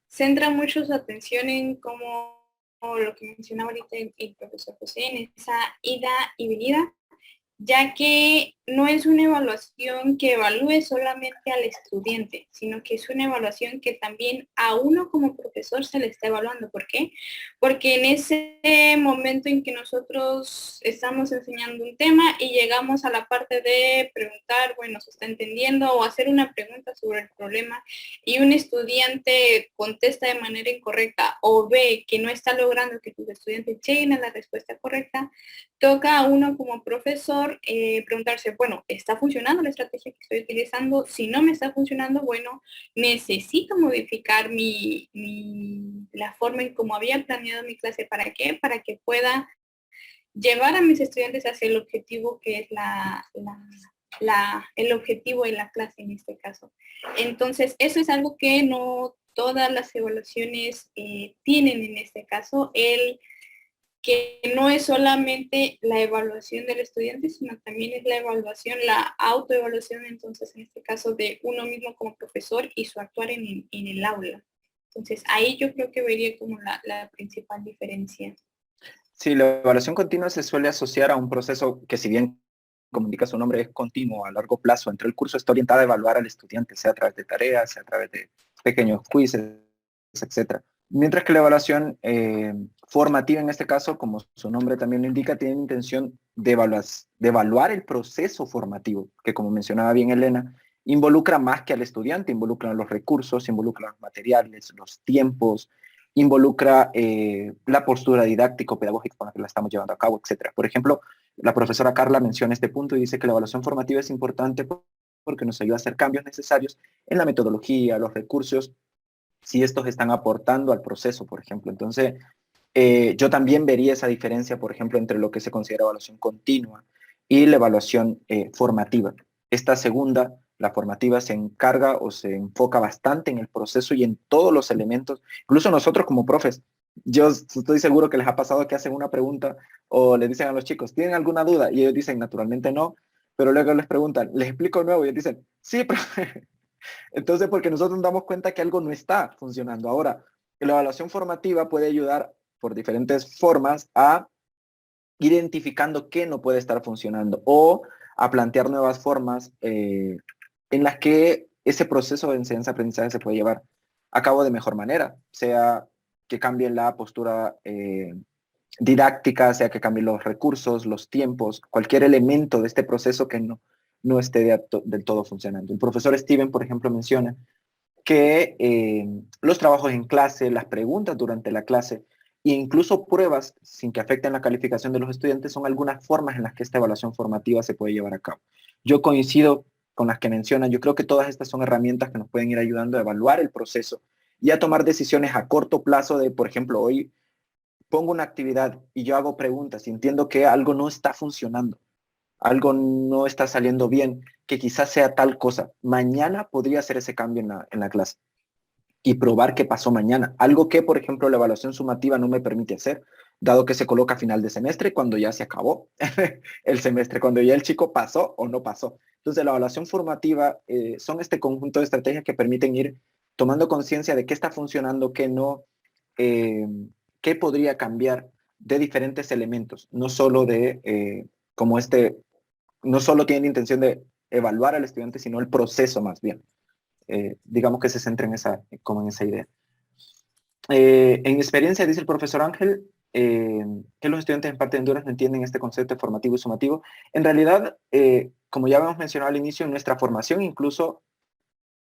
centra mucho su atención en cómo, lo que mencionaba ahorita el profesor José, en esa ida y venida, ya que no es una evaluación que evalúe solamente al estudiante, sino que es una evaluación que también a uno como profesor se le está evaluando. ¿Por qué? Porque en ese momento en que nosotros estamos enseñando un tema y llegamos a la parte de preguntar, bueno, ¿se está entendiendo? O hacer una pregunta sobre el problema y un estudiante contesta de manera incorrecta o ve que no está logrando que tus estudiantes lleguen a la respuesta correcta, toca a uno como profesor preguntarse, bueno, ¿está funcionando la estrategia que estoy utilizando? Si no me está funcionando, bueno, necesito modificar la forma en cómo había planeado mi clase. ¿Para qué? Para que pueda llevar a mis estudiantes hacia el objetivo que es el objetivo de la clase en este caso. Entonces, eso es algo que no todas las evaluaciones tienen en este caso, que no es solamente la evaluación del estudiante, sino también es la evaluación, la autoevaluación, entonces en este caso de uno mismo como profesor y su actuar en el aula. Entonces ahí yo creo que vería como la principal diferencia. Sí, la evaluación continua se suele asociar a un proceso que, si bien, como indica su nombre, es continuo a largo plazo. Entre el curso está orientada a evaluar al estudiante, sea a través de tareas, sea a través de pequeños quizzes, etc. Mientras que la evaluación formativa, en este caso, como su nombre también lo indica, tiene intención de evaluar el proceso formativo, que, como mencionaba bien Elena, involucra más que al estudiante, involucra los recursos, involucra los materiales, los tiempos, involucra la postura didáctico-pedagógica con la que la estamos llevando a cabo, etc. Por ejemplo, la profesora Carla menciona este punto y dice que la evaluación formativa es importante porque nos ayuda a hacer cambios necesarios en la metodología, los recursos, si estos están aportando al proceso, por ejemplo. Entonces, yo también vería esa diferencia, por ejemplo, entre lo que se considera evaluación continua y la evaluación formativa. Esta segunda, la formativa, se encarga o se enfoca bastante en el proceso y en todos los elementos. Incluso nosotros como profes, yo estoy seguro que les ha pasado que hacen una pregunta o les dicen a los chicos, ¿tienen alguna duda? Y ellos dicen, naturalmente no, pero luego les preguntan, ¿les explico de nuevo? Y ellos dicen, sí, profe. Entonces, porque nosotros nos damos cuenta que algo no está funcionando. Ahora, la evaluación formativa puede ayudar por diferentes formas a ir identificando qué no puede estar funcionando o a plantear nuevas formas en las que ese proceso de enseñanza-aprendizaje se puede llevar a cabo de mejor manera, sea que cambien la postura didáctica, sea que cambien los recursos, los tiempos, cualquier elemento de este proceso que no esté del todo funcionando. El profesor Steven, por ejemplo, menciona que los trabajos en clase, las preguntas durante la clase e incluso pruebas sin que afecten la calificación de los estudiantes son algunas formas en las que esta evaluación formativa se puede llevar a cabo. Yo coincido con las que mencionan, yo creo que todas estas son herramientas que nos pueden ir ayudando a evaluar el proceso y a tomar decisiones a corto plazo de, por ejemplo, hoy pongo una actividad y yo hago preguntas y entiendo que algo no está funcionando, algo no está saliendo bien, que quizás sea tal cosa. Mañana podría hacer ese cambio en la clase y probar qué pasó mañana. Algo que, por ejemplo, la evaluación sumativa no me permite hacer, dado que se coloca a final de semestre cuando ya se acabó el semestre, cuando ya el chico pasó o no pasó. Entonces, la evaluación formativa son este conjunto de estrategias que permiten ir tomando conciencia de qué está funcionando, qué no, qué podría cambiar de diferentes elementos, no solo no solo tienen intención de evaluar al estudiante, sino el proceso más bien. Digamos que se centra como en esa idea. En experiencia, dice el profesor Ángel, que los estudiantes en parte de Honduras no entienden este concepto de formativo y sumativo. En realidad, como ya habíamos mencionado al inicio, en nuestra formación, incluso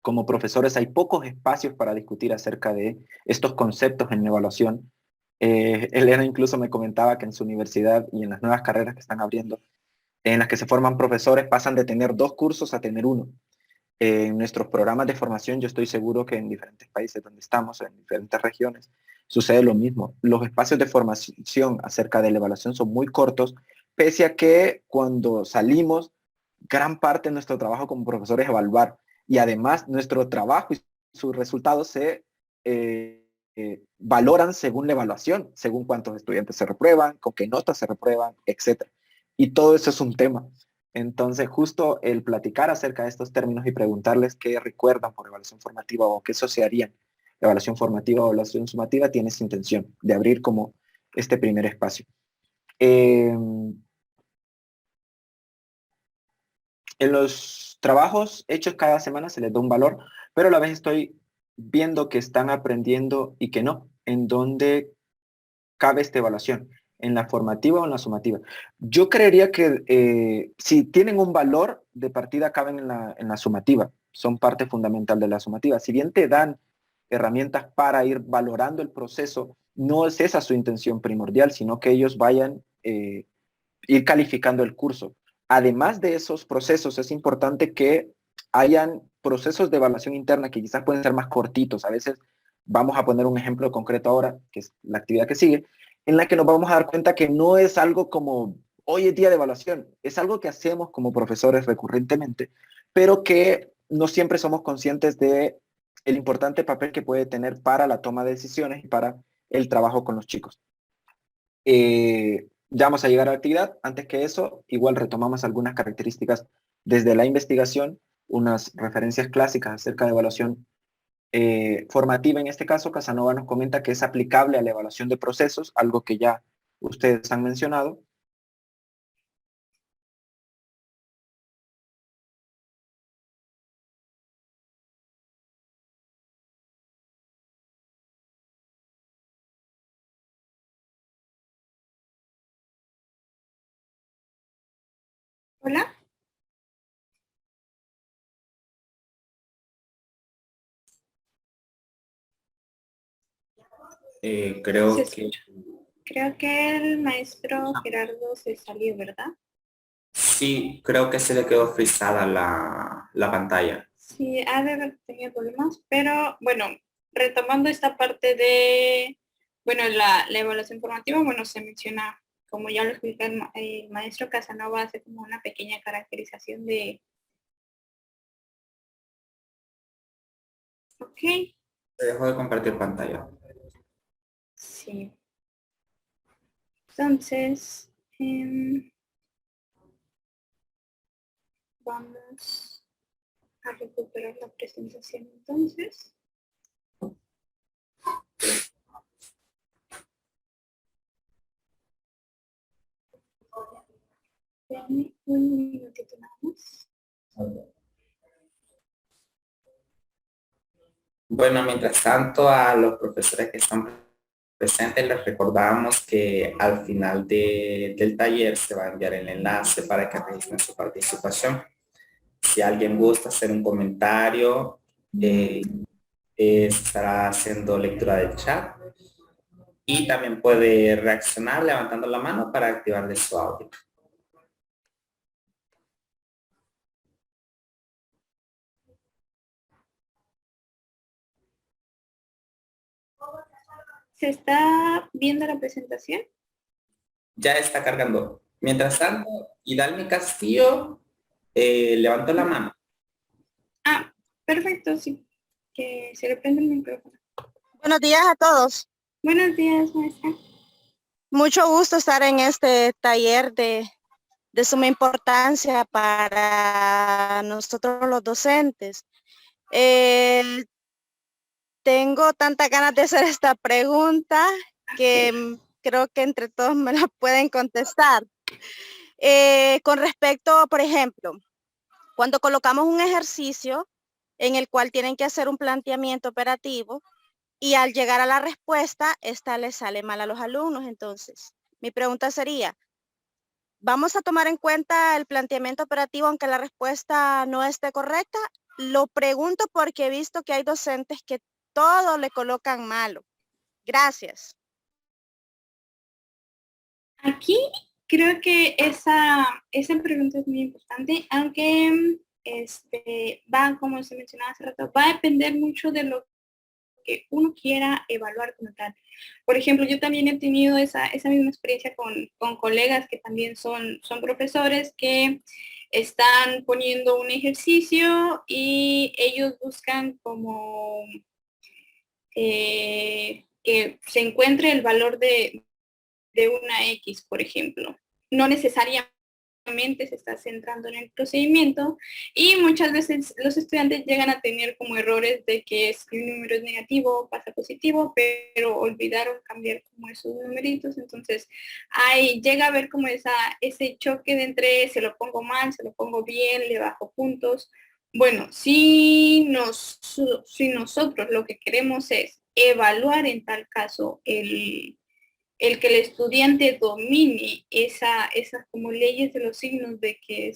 como profesores, hay pocos espacios para discutir acerca de estos conceptos en evaluación. Elena incluso me comentaba que en su universidad y en las nuevas carreras que están abriendo, en las que se forman profesores, pasan de tener 2 cursos a tener 1. En nuestros programas de formación, yo estoy seguro que en diferentes países donde estamos, en diferentes regiones, sucede lo mismo. Los espacios de formación acerca de la evaluación son muy cortos, pese a que cuando salimos, gran parte de nuestro trabajo como profesor es evaluar. Y además, nuestro trabajo y sus resultados se valoran según la evaluación, según cuántos estudiantes se reprueban, con qué notas se reprueban, etc. Y todo eso es un tema. Entonces, justo el platicar acerca de estos términos y preguntarles qué recuerdan por evaluación formativa o qué asociarían evaluación formativa o evaluación sumativa tiene esa intención de abrir como este primer espacio. En los trabajos hechos cada semana se les da un valor, pero a la vez estoy viendo que están aprendiendo y que no, en dónde cabe esta evaluación, en la formativa o en la sumativa. Yo creería que si tienen un valor de partida, caben en la sumativa, son parte fundamental de la sumativa. Si bien te dan herramientas para ir valorando el proceso, no es esa su intención primordial, sino que ellos vayan ir calificando el curso. Además de esos procesos, es importante que hayan procesos de evaluación interna que quizás pueden ser más cortitos. A veces vamos a poner un ejemplo concreto ahora, que es la actividad que sigue, en la que nos vamos a dar cuenta que no es algo como hoy es día de evaluación, es algo que hacemos como profesores recurrentemente, pero que no siempre somos conscientes de el importante papel que puede tener para la toma de decisiones y para el trabajo con los chicos. Ya vamos a llegar a la actividad. Antes que eso, igual retomamos algunas características desde la investigación, unas referencias clásicas acerca de evaluación formativa. En este caso, Casanova nos comenta que es aplicable a la evaluación de procesos, algo que ya ustedes han mencionado. Hola. Creo Se que Creo que el maestro Gerardo se salió, ¿verdad? sí, creo que se le quedó frisada la pantalla. Sí, ha de haber tenido problemas, pero bueno, retomando esta parte de, bueno, la evaluación formativa, bueno, se menciona, como ya lo explica el maestro Casanova, hace como una pequeña caracterización de, ok, Se dejó de compartir pantalla. sí. Entonces, vamos a recuperar la presentación entonces. Dame un minutito nada más. Bueno, mientras tanto, a los profesores que están presentes les recordamos que al final del taller se va a enviar el enlace para que registren su participación. Si alguien gusta hacer un comentario, se estará haciendo lectura del chat y también puede reaccionar levantando la mano para activar de su audio. ¿Se está viendo la presentación? Ya está cargando. Mientras tanto, Idalmi Castillo levantó la mano. Ah, perfecto, sí. Que se le prende el micrófono. Buenos días a todos. Buenos días, maestra. Mucho gusto estar en este taller de suma importancia para nosotros los docentes. Tengo tantas ganas de hacer esta pregunta que creo que entre todos me la pueden contestar. Con respecto, por ejemplo, cuando colocamos un ejercicio en el cual tienen que hacer un planteamiento operativo, y al llegar a la respuesta, esta le sale mal a los alumnos. Entonces, mi pregunta sería, ¿vamos a tomar en cuenta el planteamiento operativo aunque la respuesta no esté correcta? Lo pregunto porque he visto que hay docentes que todo le colocan malo. Gracias. Aquí creo que esa pregunta es muy importante, aunque va, como se mencionaba hace rato, va a depender mucho de lo que uno quiera evaluar como tal. Por ejemplo, yo también he tenido esa misma experiencia con colegas que también son profesores que están poniendo un ejercicio y ellos buscan como que se encuentre el valor de una X, por ejemplo. No necesariamente se está centrando en el procedimiento y muchas veces los estudiantes llegan a tener como errores de que si un número es negativo pasa positivo, pero olvidaron cambiar como esos numeritos, entonces ahí llega a haber como ese choque de entre se lo pongo mal, se lo pongo bien, le bajo puntos. Bueno, si nosotros lo que queremos es evaluar en tal caso el que el estudiante domine esas como leyes de los signos de que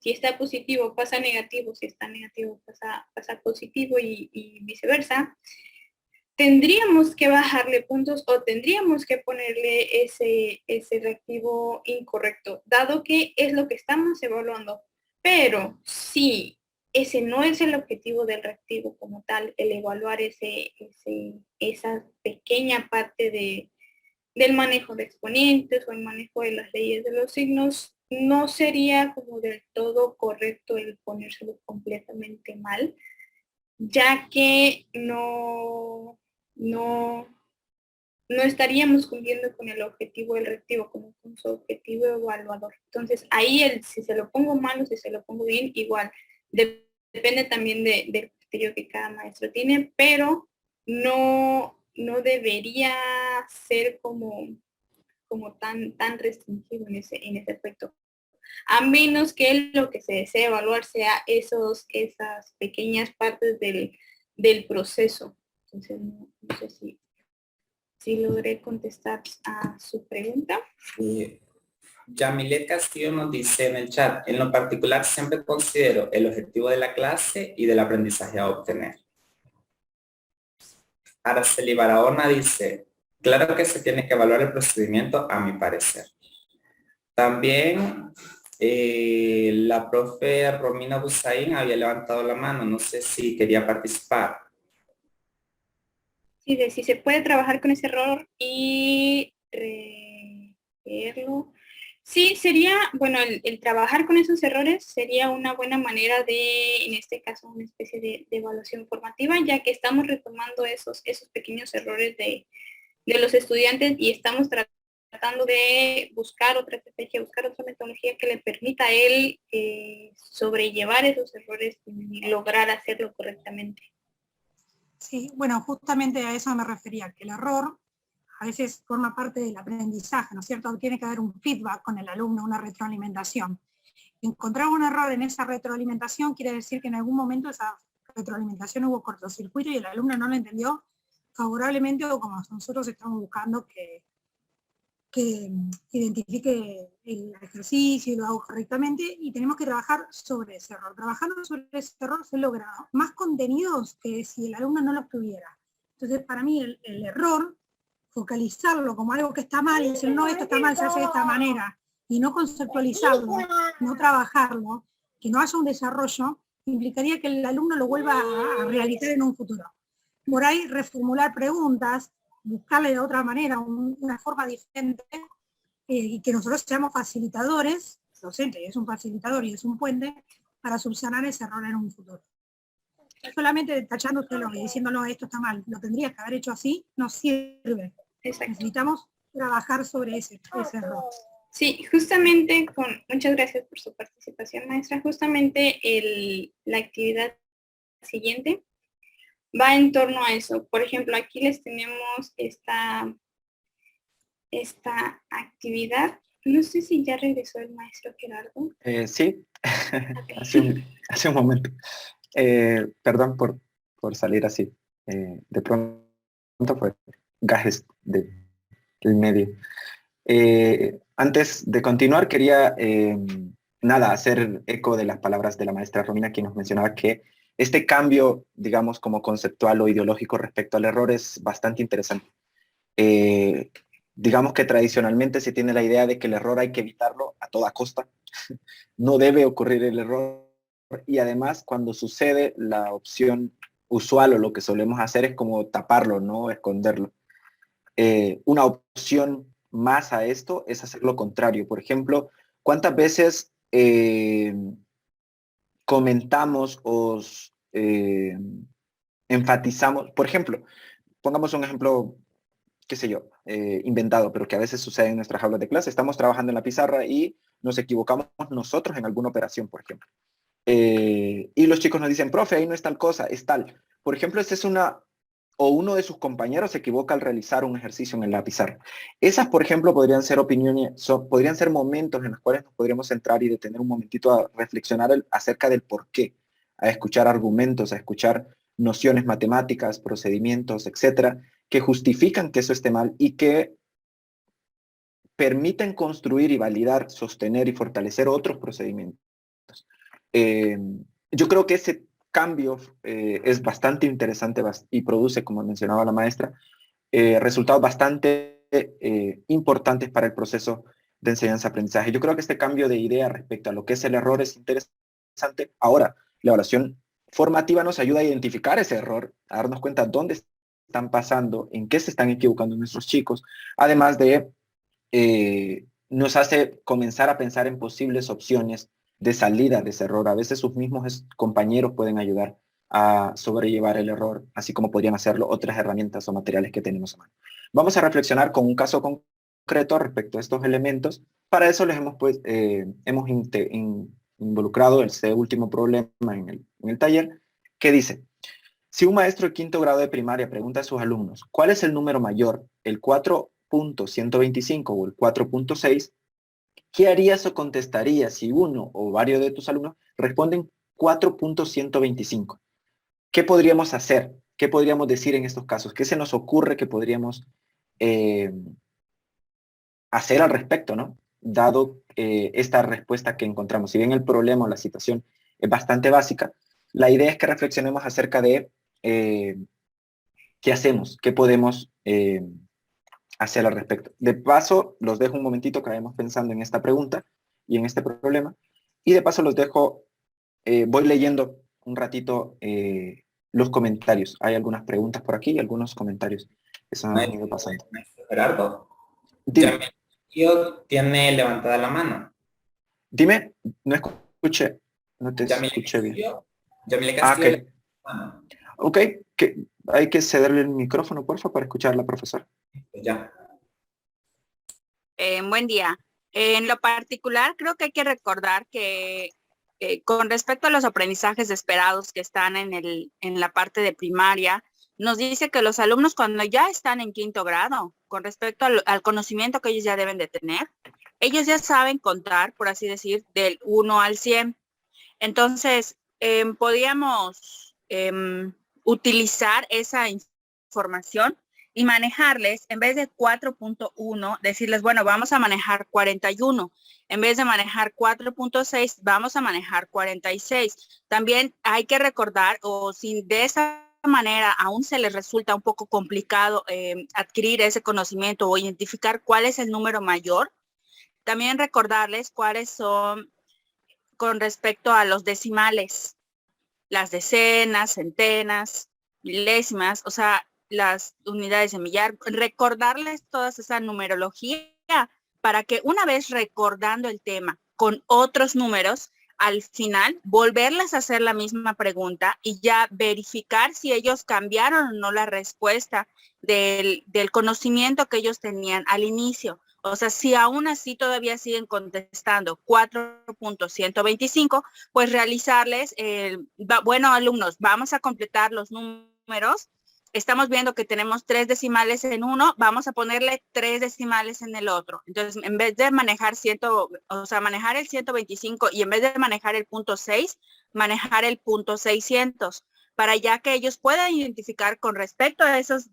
si está positivo pasa negativo, si está negativo pasa positivo y viceversa, tendríamos que bajarle puntos o tendríamos que ponerle ese reactivo incorrecto, dado que es lo que estamos evaluando. Pero si ese no es el objetivo del reactivo como tal, el evaluar esa pequeña parte del manejo de exponentes o el manejo de las leyes de los signos, no sería como del todo correcto el ponérselo completamente mal, ya que no estaríamos cumpliendo con el objetivo del reactivo, como con su objetivo evaluador. Entonces, ahí si se lo pongo mal o si se lo pongo bien, igual. Depende también del criterio que cada maestro tiene, pero no debería ser como tan restringido en ese aspecto. A menos que lo que se desee evaluar sea esas pequeñas partes del proceso. Entonces, no sé si logré contestar a su pregunta. Yamilet Castillo nos dice en el chat, en lo particular siempre considero el objetivo de la clase y del aprendizaje a obtener. Araceli Barahona dice, claro que se tiene que evaluar el procedimiento a mi parecer. También la profe Romina Busaín había levantado la mano, no sé si quería participar. Sí, de si se puede trabajar con ese error y reverlo. Sí, sería, bueno, el trabajar con esos errores sería una buena manera de, en este caso, una especie de evaluación formativa, ya que estamos retomando esos pequeños errores de los estudiantes y estamos tratando de buscar otra estrategia, buscar otra metodología que le permita a él sobrellevar esos errores y lograr hacerlo correctamente. Sí, bueno, justamente a eso me refería, que el error a veces forma parte del aprendizaje, ¿no es cierto? Tiene que haber un feedback con el alumno, una retroalimentación. Encontrar un error en esa retroalimentación quiere decir que en algún momento esa retroalimentación hubo cortocircuito y el alumno no lo entendió favorablemente o como nosotros estamos buscando que identifique el ejercicio y lo hago correctamente, y tenemos que trabajar sobre ese error. Trabajando sobre ese error se logra más contenidos que si el alumno no lo tuviera. Entonces, para mí, el error, focalizarlo como algo que está mal y decir, no, esto está mal, se hace de esta manera, y no conceptualizarlo, no trabajarlo, que no haya un desarrollo, implicaría que el alumno lo vuelva a realizar en un futuro. Por ahí, reformular preguntas, buscarle de otra manera, una forma diferente, y que nosotros seamos facilitadores, el docente es un facilitador y es un puente, para subsanar ese error en un futuro. Solamente tachándoselo y diciéndolo, esto está mal, lo tendrías que haber hecho así, no sirve. Exacto. Necesitamos trabajar sobre ese error. Sí, justamente muchas gracias por su participación, maestra. Justamente la actividad siguiente va en torno a eso. Por ejemplo, aquí les tenemos esta actividad. No sé si ya regresó el maestro Gerardo. Sí, Okay. hace un momento. Perdón por salir así. De pronto fue gajes del medio. Antes de continuar, quería hacer eco de las palabras de la maestra Romina, quien nos mencionaba que este cambio, digamos, como conceptual o ideológico respecto al error es bastante interesante. Digamos que tradicionalmente se tiene la idea de que el error hay que evitarlo a toda costa. No debe ocurrir el error, y además cuando sucede, la opción usual o lo que solemos hacer es como taparlo, ¿no? Esconderlo. Una opción más a esto es hacer lo contrario. Por ejemplo, ¿cuántas veces comentamos o enfatizamos? Por ejemplo, pongamos un ejemplo, qué sé yo, inventado, pero que a veces sucede en nuestras aulas de clase. Estamos trabajando en la pizarra y nos equivocamos nosotros en alguna operación, por ejemplo. Y los chicos nos dicen, profe, ahí no es tal cosa, es tal. Por ejemplo, esta es uno de sus compañeros se equivoca al realizar un ejercicio en la pizarra. Esas, por ejemplo, podrían ser opiniones, podrían ser momentos en los cuales nos podríamos centrar y detener un momentito a reflexionar acerca del por qué, a escuchar argumentos, a escuchar nociones matemáticas, procedimientos, etcétera, que justifican que eso esté mal y que permiten construir y validar, sostener y fortalecer otros procedimientos. Yo creo que ese cambio es bastante interesante y produce, como mencionaba la maestra, resultados bastante importantes para el proceso de enseñanza-aprendizaje. Yo creo que este cambio de idea respecto a lo que es el error es interesante. Ahora, la evaluación formativa nos ayuda a identificar ese error, a darnos cuenta dónde están pasando, en qué se están equivocando nuestros chicos, además de nos hace comenzar a pensar en posibles opciones de salida de ese error. A veces sus mismos compañeros pueden ayudar a sobrellevar el error, así como podrían hacerlo otras herramientas o materiales que tenemos a mano. Vamos a reflexionar con un caso concreto respecto a estos elementos. Para eso les hemos involucrado ese último problema en el taller, que dice, si un maestro de quinto grado de primaria pregunta a sus alumnos, ¿cuál es el número mayor, el 4.125 o el 4.6? ¿Qué harías o contestarías si uno o varios de tus alumnos responden 4.125? ¿Qué podríamos hacer? ¿Qué podríamos decir en estos casos? ¿Qué se nos ocurre que podríamos hacer al respecto, ¿no? Dado esta respuesta que encontramos. Si bien el problema o la situación es bastante básica, la idea es que reflexionemos acerca de qué hacemos, qué podemos hacer al respecto. De paso, los dejo un momentito que vayamos pensando en esta pregunta y en este problema, y de paso los dejo, voy leyendo un ratito los comentarios. Hay algunas preguntas por aquí y algunos comentarios que se me han ido pasando. Maestro Gerardo, Dime, Yamil tiene levantada la mano. dime, no escuché, no te escuché bien. Yamile Castillo, Ok. Ok, que hay que cederle el micrófono, por favor, para escuchar a la profesora. Ya. Buen día. En lo particular, creo que hay que recordar que con respecto a los aprendizajes esperados que están en la parte de primaria, nos dice que los alumnos cuando ya están en quinto grado, con respecto al conocimiento que ellos ya deben de tener, ellos ya saben contar, por así decir, del 1 al 100. Entonces, podríamos utilizar esa información y manejarles, en vez de 4.1, decirles, bueno, vamos a manejar 41. En vez de manejar 4.6, vamos a manejar 46. También hay que recordar, o si de esa manera aún se les resulta un poco complicado adquirir ese conocimiento o identificar cuál es el número mayor, también recordarles cuáles son con respecto a los decimales, las decenas, centenas, milésimas, o sea, las unidades de millar, recordarles toda esa numerología para que una vez recordando el tema con otros números, al final volverles a hacer la misma pregunta y ya verificar si ellos cambiaron o no la respuesta del conocimiento que ellos tenían al inicio. O sea, si aún así todavía siguen contestando 4.125, pues realizarles, bueno, alumnos, vamos a completar los números. Estamos viendo que tenemos 3 decimales en uno, vamos a ponerle 3 decimales en el otro. Entonces, en vez de manejar manejar el 125 y en vez de manejar el punto 6, manejar el punto 600, para ya que ellos puedan identificar con respecto a esos,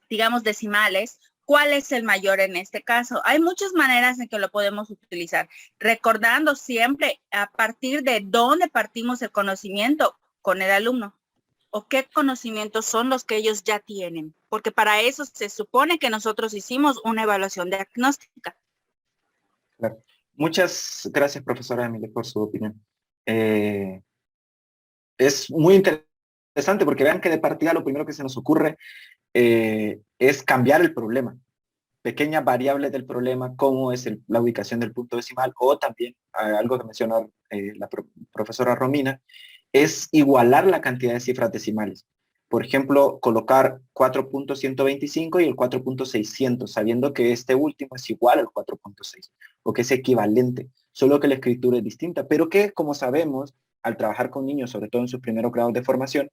digamos, decimales, cuál es el mayor en este caso. Hay muchas maneras en que lo podemos utilizar, recordando siempre a partir de dónde partimos el conocimiento con el alumno o qué conocimientos son los que ellos ya tienen, porque para eso se supone que nosotros hicimos una evaluación diagnóstica. Claro. Muchas gracias, profesora Emilia, por su opinión. Es muy interesante porque vean que de partida lo primero que se nos ocurre es cambiar el problema. Pequeñas variables del problema, como es la ubicación del punto decimal, o también algo que mencionó la profesora Romina, es igualar la cantidad de cifras decimales. Por ejemplo, colocar 4.125 y el 4.600, sabiendo que este último es igual al 4.6, o que es equivalente, solo que la escritura es distinta, pero que, como sabemos, al trabajar con niños, sobre todo en sus primeros grados de formación,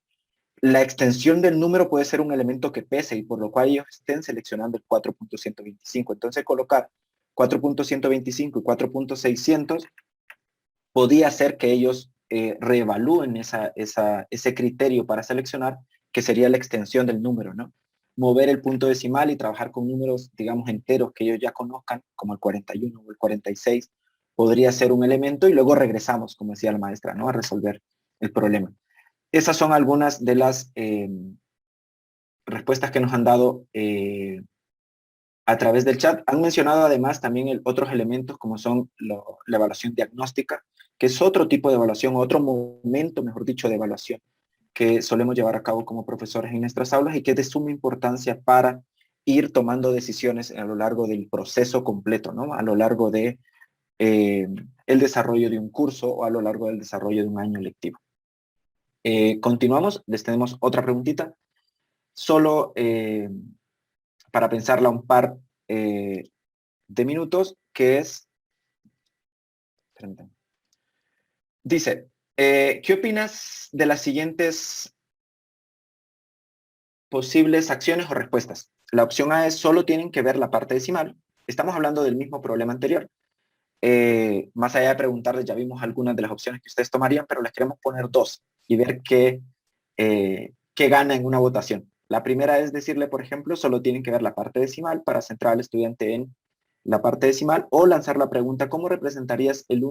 la extensión del número puede ser un elemento que pese y por lo cual ellos estén seleccionando el 4.125. Entonces colocar 4.125 y 4.600 podía hacer que ellos reevalúen ese criterio para seleccionar, que sería la extensión del número, ¿no? Mover el punto decimal y trabajar con números, digamos, enteros que ellos ya conozcan, como el 41 o el 46, podría ser un elemento y luego regresamos, como decía la maestra, ¿no? A resolver el problema. Esas son algunas de las respuestas que nos han dado a través del chat. Han mencionado además también otros elementos como son la evaluación diagnóstica, que es otro tipo de evaluación, otro momento, mejor dicho, de evaluación que solemos llevar a cabo como profesores en nuestras aulas y que es de suma importancia para ir tomando decisiones a lo largo del proceso completo, ¿no? A lo largo de el desarrollo de un curso o a lo largo del desarrollo de un año lectivo. Continuamos, les tenemos otra preguntita, solo para pensarla un par de minutos, que es, dice, ¿qué opinas de las siguientes posibles acciones o respuestas? La opción A es solo tienen que ver la parte decimal. Estamos hablando del mismo problema anterior. Más allá de preguntarles, ya vimos algunas de las opciones que ustedes tomarían, pero les queremos poner dos y ver qué gana en una votación. La primera es decirle, por ejemplo, solo tienen que ver la parte decimal para centrar al estudiante en la parte decimal, o lanzar la pregunta, ¿cómo representarías el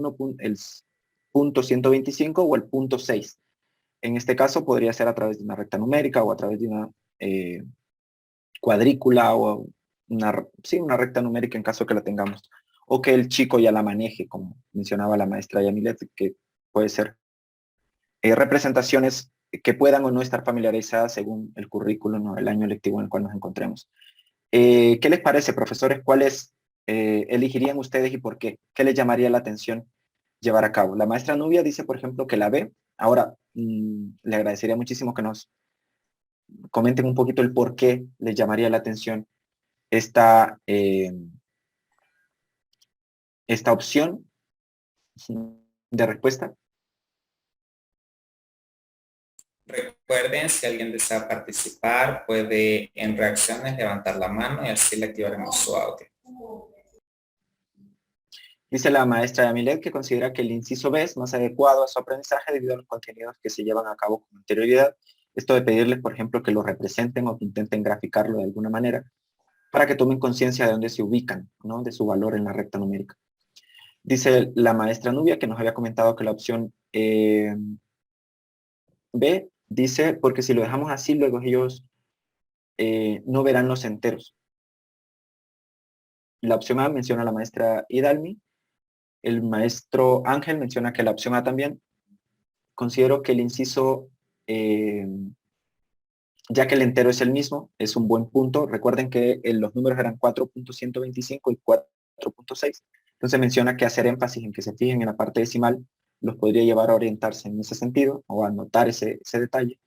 punto 125 o el punto 6? En este caso podría ser a través de una recta numérica o a través de una cuadrícula o una recta numérica en caso que la tengamos, o que el chico ya la maneje, como mencionaba la maestra Yamilet, que puede ser representaciones que puedan o no estar familiarizadas según el currículum o el año lectivo en el cual nos encontremos. ¿Qué les parece, profesores? ¿Cuáles elegirían ustedes y por qué? ¿Qué les llamaría la atención llevar a cabo? La maestra Nubia dice, por ejemplo, que la B. Ahora, le agradecería muchísimo que nos comenten un poquito el por qué les llamaría la atención esta opción de respuesta. Recuerden, si alguien desea participar, puede en reacciones levantar la mano y así le activaremos su audio. Dice la maestra Yamilet que considera que el inciso B es más adecuado a su aprendizaje debido a los contenidos que se llevan a cabo con anterioridad. Esto de pedirles, por ejemplo, que lo representen o que intenten graficarlo de alguna manera para que tomen conciencia de dónde se ubican, ¿no? De su valor en la recta numérica. Dice la maestra Nubia que nos había comentado que la opción B dice, porque si lo dejamos así, luego ellos no verán los enteros. La opción A menciona la maestra Hidalmi. El maestro Ángel menciona que la opción A también. Considero que el inciso, ya que el entero es el mismo, es un buen punto. Recuerden que los números eran 4.125 y 4.6. Entonces menciona que hacer énfasis en que se fijen en la parte decimal los podría llevar a orientarse en ese sentido o a notar ese detalle.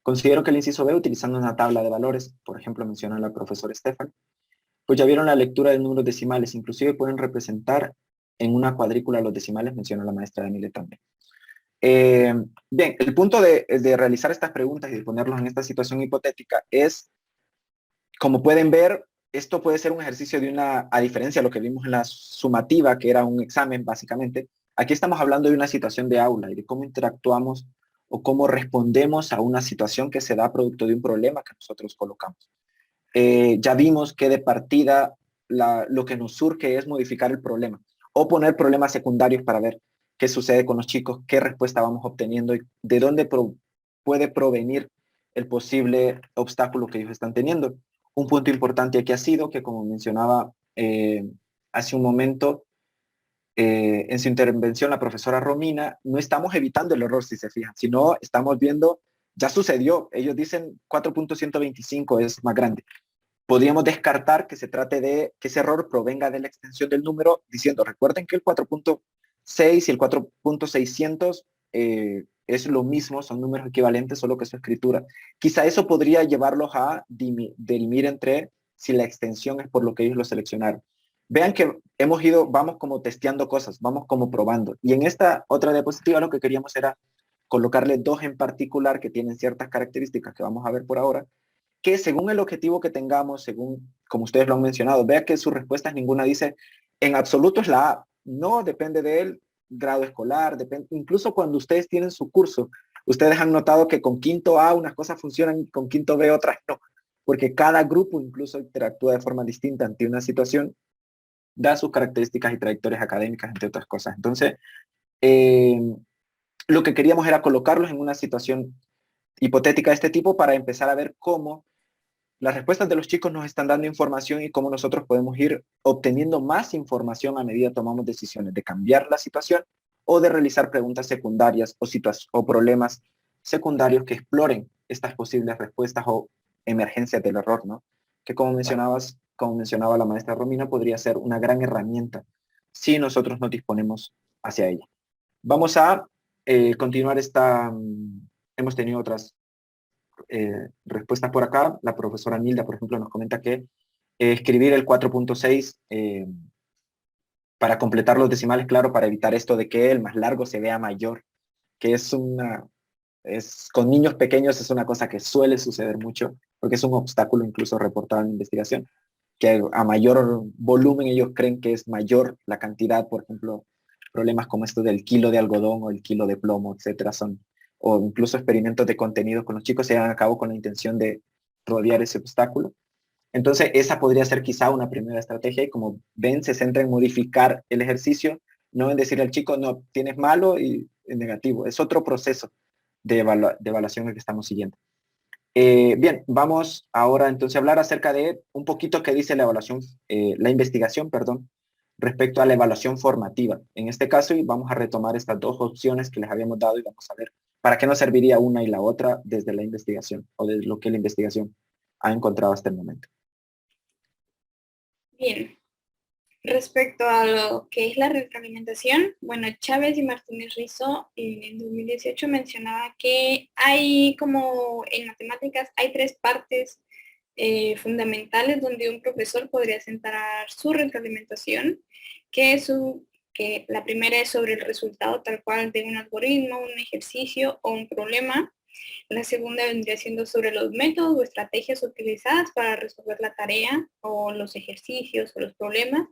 Considero que el inciso B, utilizando una tabla de valores, por ejemplo, menciona la profesora Estefan, pues ya vieron la lectura de números decimales, inclusive pueden representar en una cuadrícula los decimales, menciona la maestra Daniela también. Bien, el punto de realizar estas preguntas y de ponerlos en esta situación hipotética es, como pueden ver, esto puede ser un ejercicio a diferencia de lo que vimos en la sumativa, que era un examen básicamente. Aquí estamos hablando de una situación de aula y de cómo interactuamos o cómo respondemos a una situación que se da producto de un problema que nosotros colocamos. Ya vimos que de partida lo que nos surge es modificar el problema o poner problemas secundarios para ver qué sucede con los chicos, qué respuesta vamos obteniendo y de dónde puede provenir el posible obstáculo que ellos están teniendo. Un punto importante aquí ha sido que, como mencionaba hace un momento, en su intervención la profesora Romina, no estamos evitando el error, si se fijan, sino estamos viendo, ya sucedió, ellos dicen 4.125 es más grande. Podríamos descartar que se trate de que ese error provenga de la extensión del número, diciendo, recuerden que el 4.6 y el 4.600 es lo mismo, son números equivalentes, solo que su escritura. Quizá eso podría llevarlos a dirimir entre si la extensión es por lo que ellos lo seleccionaron. Vean que vamos como testeando cosas, vamos como probando. Y en esta otra diapositiva lo que queríamos era colocarle dos en particular que tienen ciertas características que vamos a ver por ahora, que según el objetivo que tengamos, según como ustedes lo han mencionado, vea que sus respuestas ninguna dice en absoluto es la A. No, depende del grado escolar, incluso cuando ustedes tienen su curso, ustedes han notado que con quinto A unas cosas funcionan y con quinto B otras no, porque cada grupo incluso interactúa de forma distinta ante una situación, da sus características y trayectorias académicas, entre otras cosas. Entonces, lo que queríamos era colocarlos en una situación hipotética de este tipo para empezar a ver cómo las respuestas de los chicos nos están dando información y cómo nosotros podemos ir obteniendo más información a medida que tomamos decisiones de cambiar la situación o de realizar preguntas secundarias o problemas secundarios que exploren estas posibles respuestas o emergencias del error, ¿no? Que como mencionaba la maestra Romina, podría ser una gran herramienta si nosotros nos disponemos hacia ella. Vamos a continuar hemos tenido otras respuestas por acá. La profesora Nilda, por ejemplo, nos comenta que escribir el 4.6 para completar los decimales, claro, para evitar esto de que el más largo se vea mayor, que con niños pequeños es una cosa que suele suceder mucho, porque es un obstáculo incluso reportado en la investigación, que a mayor volumen ellos creen que es mayor la cantidad, por ejemplo, problemas como esto del kilo de algodón o el kilo de plomo, etcétera, o incluso experimentos de contenido con los chicos se llevan a cabo con la intención de rodear ese obstáculo. Entonces, esa podría ser quizá una primera estrategia y como ven, se centra en modificar el ejercicio, no en decirle al chico, no, tienes malo y negativo. Es otro proceso de evaluación el que estamos siguiendo. Bien, vamos ahora entonces a hablar acerca de un poquito que dice la investigación, respecto a la evaluación formativa. En este caso, y vamos a retomar estas dos opciones que les habíamos dado y vamos a ver para qué nos serviría una y la otra desde la investigación o desde lo que la investigación ha encontrado hasta el momento. Bien, respecto a lo que es la retroalimentación, bueno, Chávez y Martínez Rizo en 2018 mencionaba que hay como en matemáticas hay tres partes fundamentales donde un profesor podría centrar su retroalimentación, que la primera es sobre el resultado tal cual de un algoritmo, un ejercicio o un problema. La segunda vendría siendo sobre los métodos o estrategias utilizadas para resolver la tarea o los ejercicios o los problemas.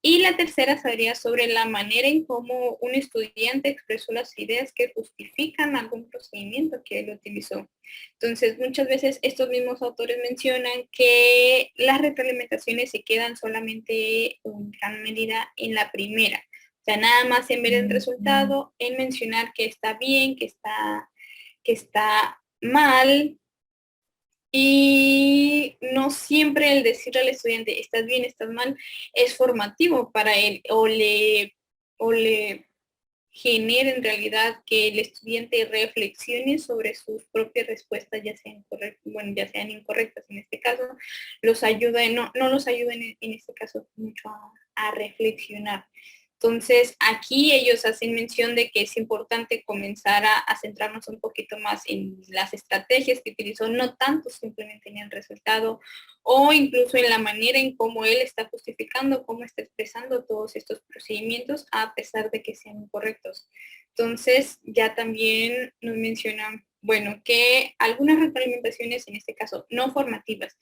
Y la tercera sería sobre la manera en cómo un estudiante expresó las ideas que justifican algún procedimiento que él utilizó. Entonces, muchas veces estos mismos autores mencionan que las retroalimentaciones se quedan solamente en gran medida en la primera. O sea, nada más en ver el resultado, en mencionar que está bien, que está mal, y no siempre el decirle al estudiante estás bien, estás mal es formativo para él o le genera en realidad que el estudiante reflexione sobre sus propias respuestas, ya sean incorrectas en este caso, los ayuda, no los ayuda en este caso mucho a reflexionar. Entonces, aquí ellos hacen mención de que es importante comenzar a centrarnos un poquito más en las estrategias que utilizó, no tanto simplemente en el resultado, o incluso en la manera en cómo él está justificando, cómo está expresando todos estos procedimientos, a pesar de que sean incorrectos. Entonces, ya también nos mencionan, bueno, que algunas retroalimentaciones, en este caso, no formativas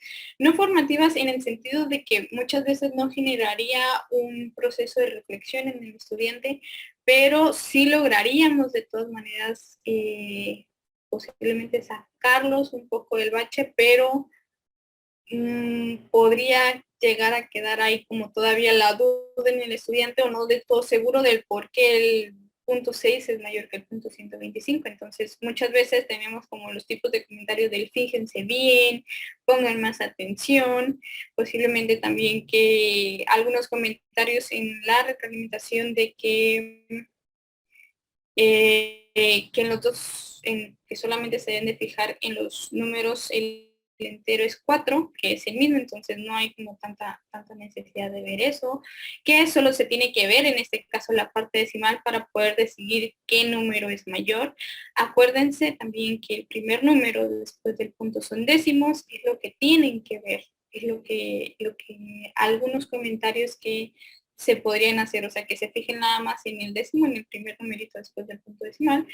en el sentido de que muchas veces no generaría un proceso de reflexión en el estudiante, pero sí lograríamos de todas maneras posiblemente sacarlos un poco del bache, pero podría llegar a quedar ahí como todavía la duda en el estudiante o no del todo seguro del por qué el punto 6 es mayor que el punto 125. Entonces, muchas veces tenemos como los tipos de comentarios del fíjense bien, pongan más atención, posiblemente también que algunos comentarios en la retroalimentación de que en los dos, que solamente se deben de fijar en los números, el entero es 4, que es el mismo, entonces no hay como tanta necesidad de ver eso, que solo se tiene que ver en este caso la parte decimal para poder decidir qué número es mayor. Acuérdense también que el primer número después del punto son décimos, es lo que tienen que ver, es lo que algunos comentarios que se podrían hacer, o sea, que se fijen nada más en el décimo, en el primer numerito después del punto decimal.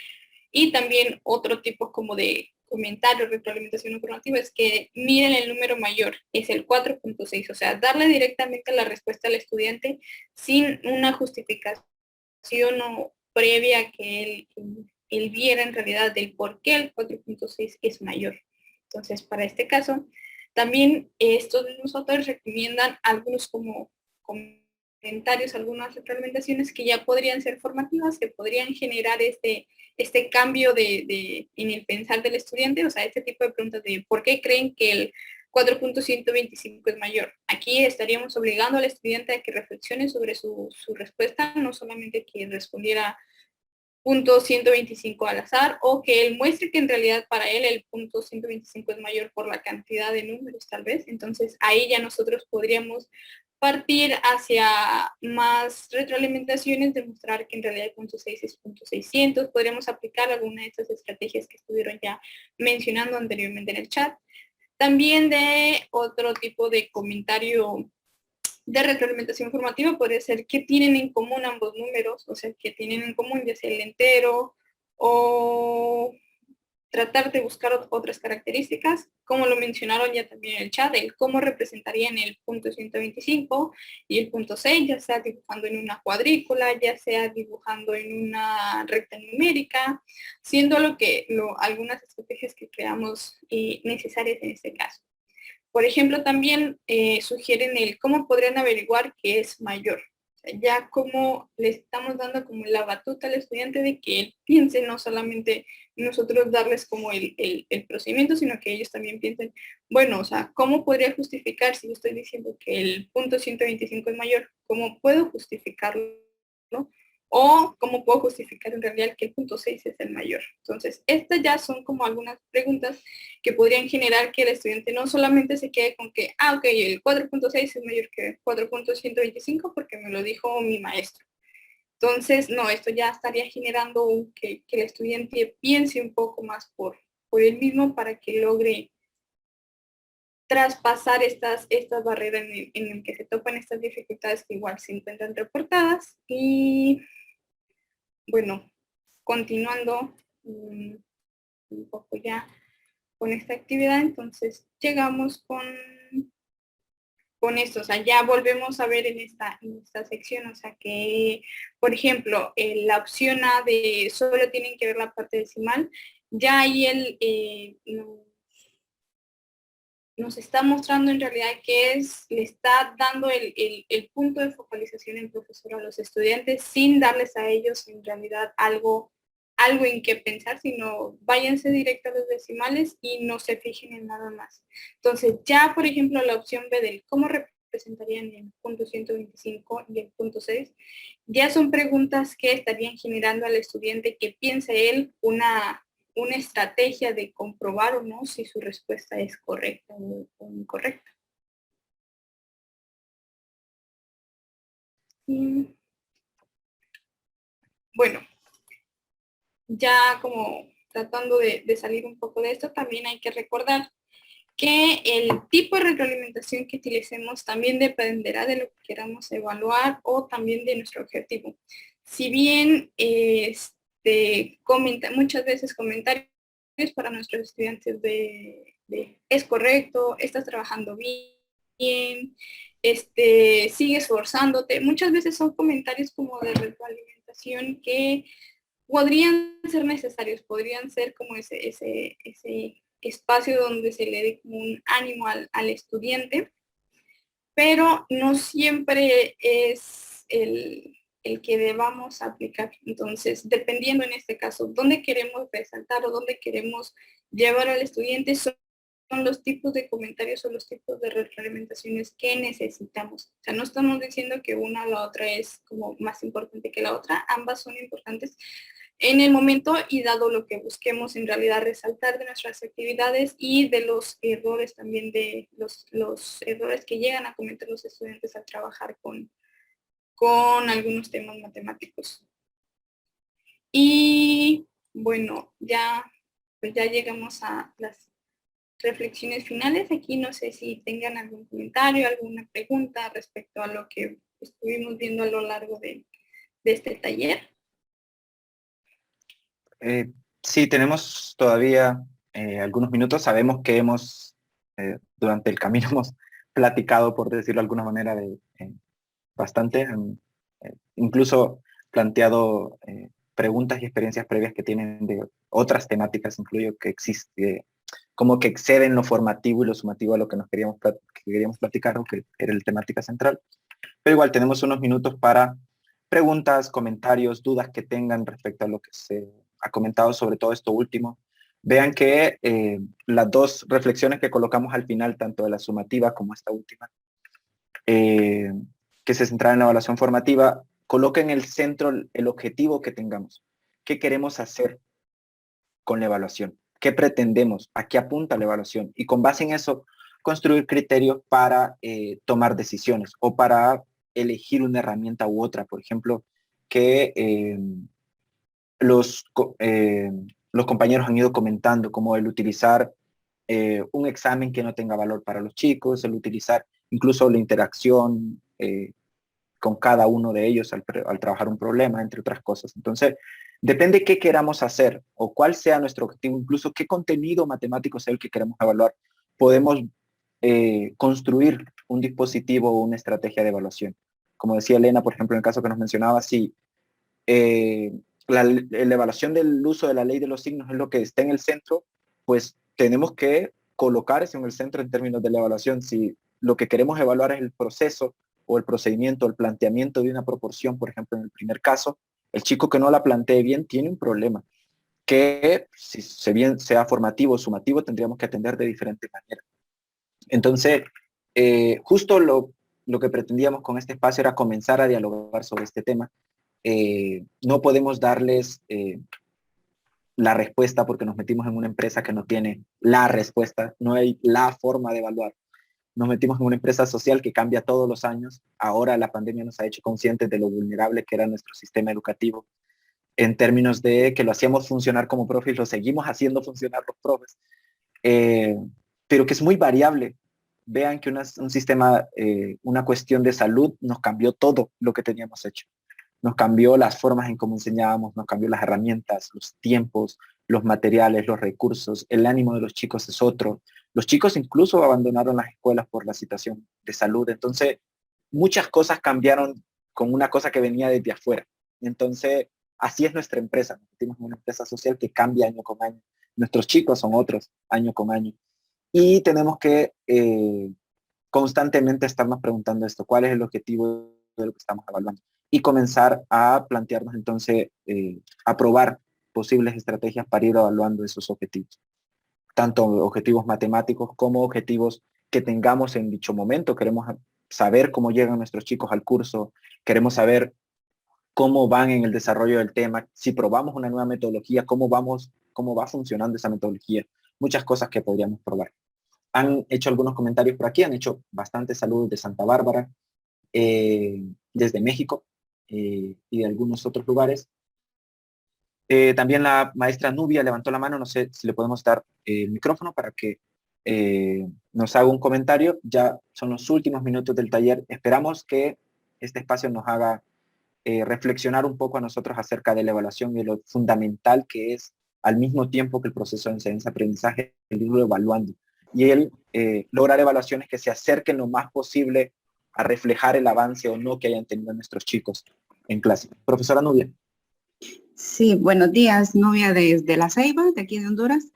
Y también otro tipo como de comentario, retroalimentación informativa, es que miren el número mayor, es el 4.6, o sea, darle directamente la respuesta al estudiante sin una justificación o previa que él viera en realidad del por qué el 4.6 es mayor. Entonces, para este caso, también estos mismos autores recomiendan algunos como comentarios, algunas retroalimentaciones que ya podrían ser formativas, que podrían generar este cambio en el pensar del estudiante, o sea, este tipo de preguntas de ¿por qué creen que el 4.125 es mayor? Aquí estaríamos obligando al estudiante a que reflexione sobre su respuesta, no solamente que respondiera punto 125 al azar, o que él muestre que en realidad para él el punto 125 es mayor por la cantidad de números tal vez. Entonces ahí ya nosotros podríamos partir hacia más retroalimentaciones, demostrar que en realidad el punto 6 es punto 600, podríamos aplicar alguna de estas estrategias que estuvieron ya mencionando anteriormente en el chat. También de otro tipo de comentario de retroalimentación formativa podría ser qué tienen en común ambos números, o sea, qué tienen en común ya sea el entero o tratar de buscar otras características, como lo mencionaron ya también en el chat, el cómo representarían el punto 125 y el punto 6, ya sea dibujando en una cuadrícula, ya sea dibujando en una recta numérica, siendo algunas estrategias que creamos necesarias en este caso. Por ejemplo, también sugieren el cómo podrían averiguar que es mayor. O sea, ya como le estamos dando como la batuta al estudiante de que él piense, no solamente nosotros darles como el procedimiento, sino que ellos también piensen, bueno, o sea, ¿cómo podría justificar si yo estoy diciendo que el punto 125 es mayor? ¿Cómo puedo justificarlo? ¿No? O cómo puedo justificar en realidad que el punto 6 es el mayor. Entonces, estas ya son como algunas preguntas que podrían generar que el estudiante no solamente se quede con que, ok, el 4.6 es mayor que 4.125 porque me lo dijo mi maestro. Entonces, no, esto ya estaría generando que el estudiante piense un poco más por él mismo para que logre traspasar estas barreras en el que se topan estas dificultades que igual se encuentran reportadas. Y bueno, continuando, un poco ya con esta actividad. Entonces llegamos con esto, o sea, ya volvemos a ver en esta sección, o sea que, por ejemplo, la opción A de solo tienen que ver la parte decimal, ya ahí nos está mostrando en realidad que le está dando el punto de focalización el profesor a los estudiantes sin darles a ellos en realidad algo en qué pensar, sino váyanse directo a los decimales y no se fijen en nada más. Entonces ya, por ejemplo, la opción B del cómo representarían el punto 125 y el punto 6, ya son preguntas que estarían generando al estudiante que piense él una estrategia de comprobar o no si su respuesta es correcta o incorrecta. Y, bueno, ya como tratando de salir un poco de esto, también hay que recordar que el tipo de retroalimentación que utilicemos también dependerá de lo que queramos evaluar o también de nuestro objetivo. Si bien muchas veces comentarios para nuestros estudiantes de es correcto, estás trabajando bien, sigue esforzándote, muchas veces son comentarios como de retroalimentación que podrían ser necesarios, podrían ser como ese espacio donde se le dé como un ánimo al estudiante, pero no siempre es el que debamos aplicar. Entonces, dependiendo en este caso, dónde queremos resaltar o dónde queremos llevar al estudiante, son los tipos de comentarios o los tipos de retroalimentaciones que necesitamos. O sea, no estamos diciendo que una o la otra es como más importante que la otra, ambas son importantes en el momento y dado lo que busquemos en realidad resaltar de nuestras actividades y de los errores también, de los errores que llegan a cometer los estudiantes al trabajar con algunos temas matemáticos. Y bueno, pues ya llegamos a las reflexiones finales. Aquí no sé si tengan algún comentario, alguna pregunta respecto a lo que estuvimos viendo a lo largo de este taller. Sí, tenemos todavía algunos minutos. Sabemos que durante el camino hemos platicado, por decirlo de alguna manera, bastante, incluso planteado preguntas y experiencias previas que tienen de otras temáticas, incluyo que existe, como que exceden lo formativo y lo sumativo a lo que queríamos platicar, o que era el temática central. Pero igual tenemos unos minutos para preguntas, comentarios, dudas que tengan respecto a lo que se ha comentado, sobre todo esto último. Vean que las dos reflexiones que colocamos al final, tanto de la sumativa como esta última, que se centra en la evaluación formativa, coloca en el centro el objetivo que tengamos. ¿Qué queremos hacer con la evaluación? ¿Qué pretendemos? ¿A qué apunta la evaluación? Y con base en eso, construir criterios para tomar decisiones o para elegir una herramienta u otra. Por ejemplo, que los compañeros han ido comentando, como el utilizar un examen que no tenga valor para los chicos, el utilizar incluso la interacción con cada uno de ellos al trabajar un problema, entre otras cosas. Entonces, depende qué queramos hacer o cuál sea nuestro objetivo, incluso qué contenido matemático sea el que queremos evaluar, podemos construir un dispositivo o una estrategia de evaluación. Como decía Elena, por ejemplo, en el caso que nos mencionaba, si la evaluación del uso de la ley de los signos es lo que está en el centro, pues tenemos que colocar eso en el centro en términos de la evaluación. Si lo que queremos evaluar es el proceso o el procedimiento, el planteamiento de una proporción, por ejemplo, en el primer caso, el chico que no la plantee bien tiene un problema que, si bien sea formativo o sumativo, tendríamos que atender de diferente manera. Entonces, justo lo que pretendíamos con este espacio era comenzar a dialogar sobre este tema. No podemos darles la respuesta porque nos metimos en una empresa que no tiene la respuesta, no hay la forma de evaluar. Nos metimos en una empresa social que cambia todos los años. Ahora la pandemia nos ha hecho conscientes de lo vulnerable que era nuestro sistema educativo, en términos de que lo hacíamos funcionar como profes, lo seguimos haciendo funcionar los profes, pero que es muy variable. Vean que un sistema, una cuestión de salud nos cambió todo lo que teníamos hecho. nos cambió las formas en cómo enseñábamos, nos cambió las herramientas, los tiempos, los materiales, los recursos, el ánimo de los chicos es otro. Los chicos incluso abandonaron las escuelas por la situación de salud. Entonces, muchas cosas cambiaron con una cosa que venía desde afuera. Entonces, así es nuestra empresa. Tenemos una empresa social que cambia año con año. Nuestros chicos son otros año con año. Y tenemos que constantemente estarnos preguntando esto, ¿cuál es el objetivo de lo que estamos evaluando? Y comenzar a plantearnos entonces, a probar posibles estrategias para ir evaluando esos objetivos. Tanto objetivos matemáticos como objetivos que tengamos en dicho momento. Queremos saber cómo llegan nuestros chicos al curso, queremos saber cómo van en el desarrollo del tema, si probamos una nueva metodología, cómo va funcionando esa metodología, muchas cosas que podríamos probar. Han hecho algunos comentarios por aquí, han hecho bastantes saludos de Santa Bárbara, desde México y de algunos otros lugares. También la maestra Nubia levantó la mano, no sé si le podemos dar el micrófono para que nos haga un comentario. Ya son los últimos minutos del taller. Esperamos que este espacio nos haga reflexionar un poco a nosotros acerca de la evaluación y lo fundamental que es, al mismo tiempo que el proceso de enseñanza-aprendizaje, el irlo evaluando. Y lograr evaluaciones que se acerquen lo más posible a reflejar el avance o no que hayan tenido nuestros chicos en clase. Profesora Nubia. Sí, buenos días, Nubia desde La Ceiba, de aquí de Honduras.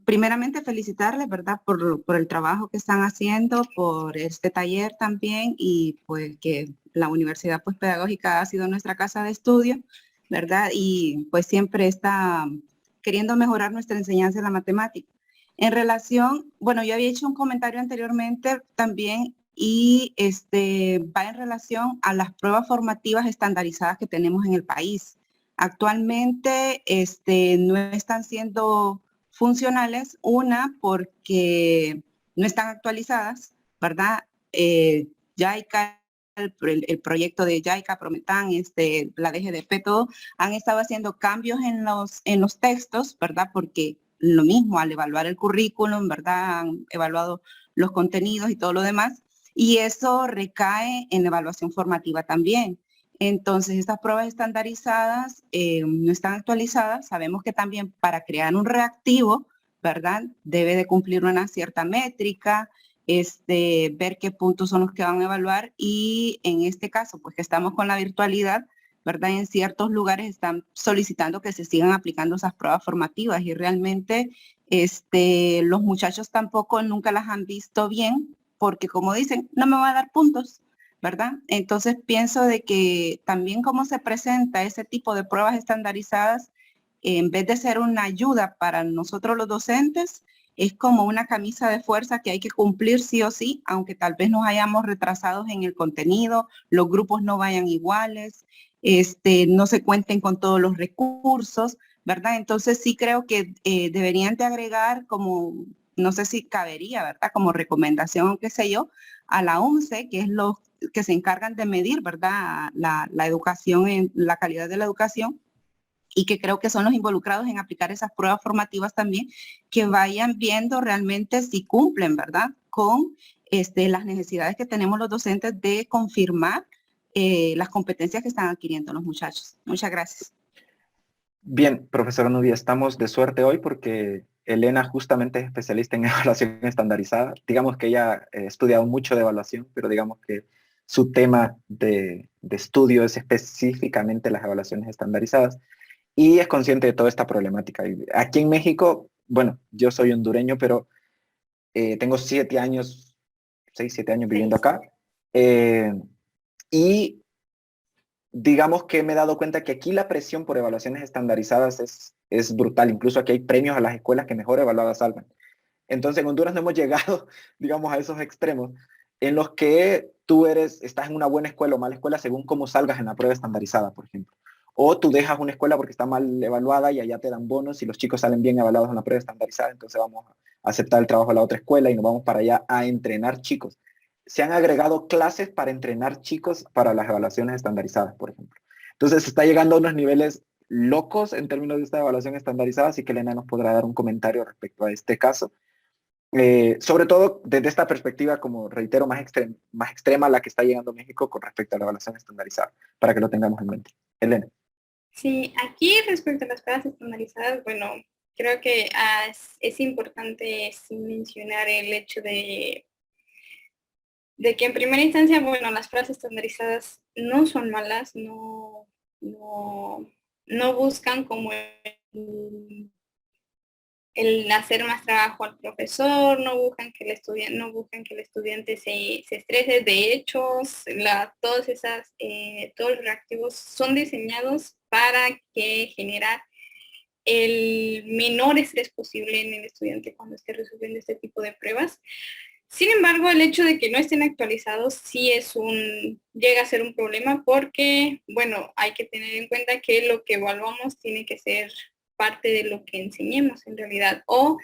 Primeramente felicitarles, ¿verdad? Por el trabajo que están haciendo, por este taller también y pues que la Universidad pues Pedagógica ha sido nuestra casa de estudio, ¿verdad? Y pues siempre está queriendo mejorar nuestra enseñanza en la matemática. En relación, bueno, yo había hecho un comentario anteriormente también y va en relación a las pruebas formativas estandarizadas que tenemos en el país. Actualmente no están siendo funcionales, una porque no están actualizadas, ¿verdad? JICA, el proyecto de JICA, Prometan, la DGDP, todo, han estado haciendo cambios en los textos, ¿verdad? Porque lo mismo, al evaluar el currículum, ¿verdad? Han evaluado los contenidos y todo lo demás, y eso recae en evaluación formativa también. Entonces, estas pruebas estandarizadas no están actualizadas. Sabemos que también para crear un reactivo, ¿verdad? Debe de cumplir una cierta métrica, ver qué puntos son los que van a evaluar y en este caso, pues que estamos con la virtualidad, ¿verdad? En ciertos lugares están solicitando que se sigan aplicando esas pruebas formativas y realmente los muchachos tampoco nunca las han visto bien porque como dicen, no me va a dar puntos, ¿verdad? Entonces pienso de que también cómo se presenta ese tipo de pruebas estandarizadas, en vez de ser una ayuda para nosotros los docentes, es como una camisa de fuerza que hay que cumplir sí o sí, aunque tal vez nos hayamos retrasados en el contenido, los grupos no vayan iguales, no se cuenten con todos los recursos, ¿verdad? Entonces sí creo que deberían de agregar como, no sé si cabería, ¿verdad? Como recomendación, qué sé yo, a la ONCE, que es los que se encargan de medir, ¿verdad? La educación, la calidad de la educación, y que creo que son los involucrados en aplicar esas pruebas formativas también, que vayan viendo realmente si cumplen, ¿verdad? Con las necesidades que tenemos los docentes de confirmar las competencias que están adquiriendo los muchachos. Muchas gracias. Bien, profesora Nubia, estamos de suerte hoy porque Elena justamente es especialista en evaluación estandarizada. Digamos que ella ha estudiado mucho de evaluación, pero digamos que su tema de estudio es específicamente las evaluaciones estandarizadas y es consciente de toda esta problemática. Aquí en México, bueno, yo soy hondureño, pero tengo 6, 7 años viviendo acá. Y digamos que me he dado cuenta que aquí la presión por evaluaciones estandarizadas es brutal. Incluso aquí hay premios a las escuelas que mejor evaluadas salgan. Entonces en Honduras no hemos llegado, digamos, a esos extremos en los que tú estás en una buena escuela o mala escuela según cómo salgas en la prueba estandarizada, por ejemplo. O tú dejas una escuela porque está mal evaluada y allá te dan bonos y los chicos salen bien evaluados en la prueba estandarizada, entonces vamos a aceptar el trabajo de la otra escuela y nos vamos para allá a entrenar chicos. Se han agregado clases para entrenar chicos para las evaluaciones estandarizadas, por ejemplo. Entonces se está llegando a unos niveles locos en términos de esta evaluación estandarizada, así que Elena nos podrá dar un comentario respecto a este caso. Sobre todo desde esta perspectiva, como reitero, más extrema a la que está llegando México con respecto a la evaluación estandarizada, para que lo tengamos en mente. Elena. Sí, aquí respecto a las pruebas estandarizadas, bueno, creo que es importante sí mencionar el hecho de que en primera instancia, bueno, las pruebas estandarizadas no son malas, no buscan como el hacer más trabajo al profesor, no buscan que el estudiante se estrese. De hecho, todos los reactivos son diseñados para que generar el menor estrés posible en el estudiante cuando esté resolviendo este tipo de pruebas. Sin embargo, el hecho de que no estén actualizados sí llega a ser un problema porque, bueno, hay que tener en cuenta que lo que evaluamos tiene que ser parte de lo que enseñemos en realidad, o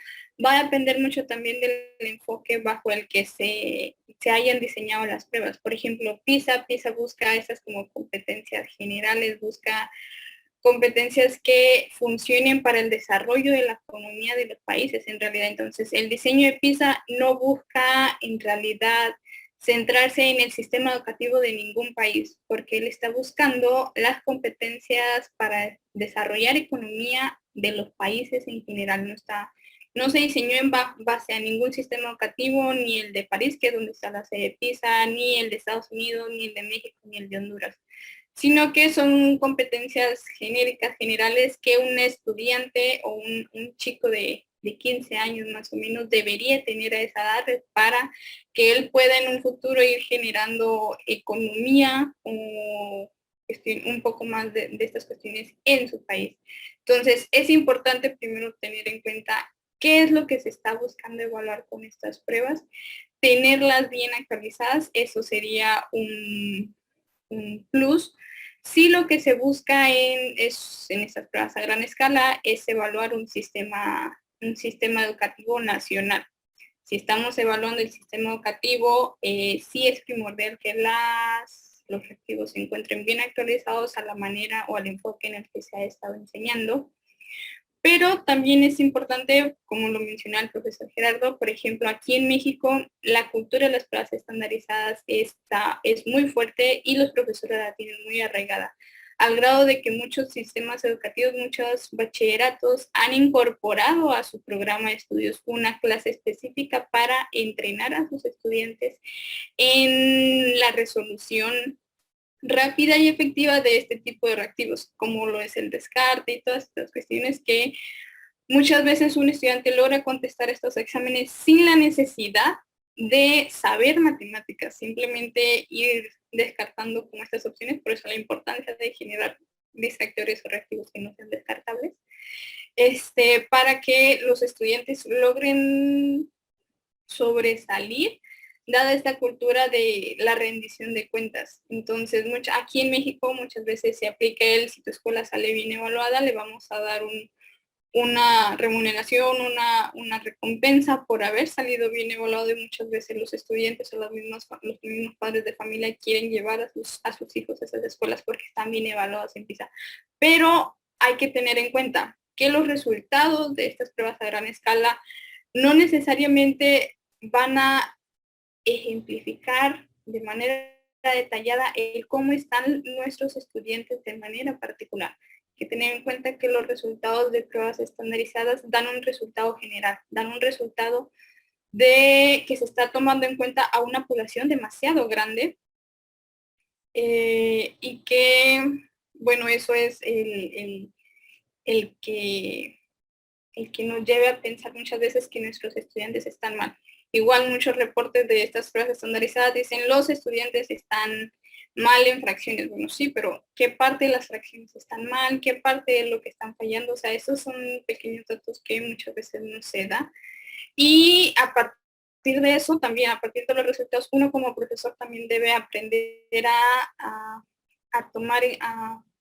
va a depender mucho también del enfoque bajo el que se hayan diseñado las pruebas. Por ejemplo, PISA busca esas como competencias generales, busca competencias que funcionen para el desarrollo de la economía de los países en realidad. Entonces, el diseño de PISA no busca en realidad centrarse en el sistema educativo de ningún país, porque él está buscando las competencias para desarrollar economía de los países en general. No se diseñó en base a ningún sistema educativo, ni el de París, que es donde está la sede de PISA, ni el de Estados Unidos, ni el de México, ni el de Honduras, sino que son competencias genéricas, generales, que un estudiante o un chico de 15 años más o menos debería tener a esa edad para que él pueda en un futuro ir generando economía o un poco más de estas cuestiones en su país. Entonces, es importante primero tener en cuenta qué es lo que se está buscando evaluar con estas pruebas, tenerlas bien actualizadas, eso sería un plus. Si lo que se busca en estas pruebas a gran escala es evaluar un sistema educativo nacional. Si estamos evaluando el sistema educativo, sí es primordial que los reactivos se encuentren bien actualizados a la manera o al enfoque en el que se ha estado enseñando. Pero también es importante, como lo mencionó el profesor Gerardo, por ejemplo, aquí en México la cultura de las pruebas estandarizadas es muy fuerte y los profesores la tienen muy arraigada, al grado de que muchos sistemas educativos, muchos bachilleratos han incorporado a su programa de estudios una clase específica para entrenar a sus estudiantes en la resolución rápida y efectiva de este tipo de reactivos, como lo es el descarte y todas estas cuestiones que muchas veces un estudiante logra contestar estos exámenes sin la necesidad de saber matemáticas, simplemente ir descartando como estas opciones, por eso la importancia de generar distractores o reactivos que no sean descartables, para que los estudiantes logren sobresalir dada esta cultura de la rendición de cuentas. Entonces, aquí en México muchas veces se aplica si tu escuela sale bien evaluada, le vamos a dar una remuneración, una recompensa por haber salido bien evaluado, y muchas veces los estudiantes o los mismos padres de familia quieren llevar a sus hijos a esas escuelas porque están bien evaluados en PISA. Pero hay que tener en cuenta que los resultados de estas pruebas a gran escala no necesariamente van a ejemplificar de manera detallada cómo están nuestros estudiantes de manera particular. Hay que tener en cuenta que los resultados de pruebas estandarizadas dan un resultado general, dan un resultado de que se está tomando en cuenta a una población demasiado grande, y que, bueno, eso es el que nos lleve a pensar muchas veces que nuestros estudiantes están mal. Igual muchos reportes de estas pruebas estandarizadas dicen los estudiantes están mal en fracciones. Bueno, sí, pero ¿qué parte de las fracciones están mal? ¿Qué parte de lo que están fallando? O sea, esos son pequeños datos que muchas veces no se da. Y a partir de eso, también a partir de los resultados, uno como profesor también debe aprender a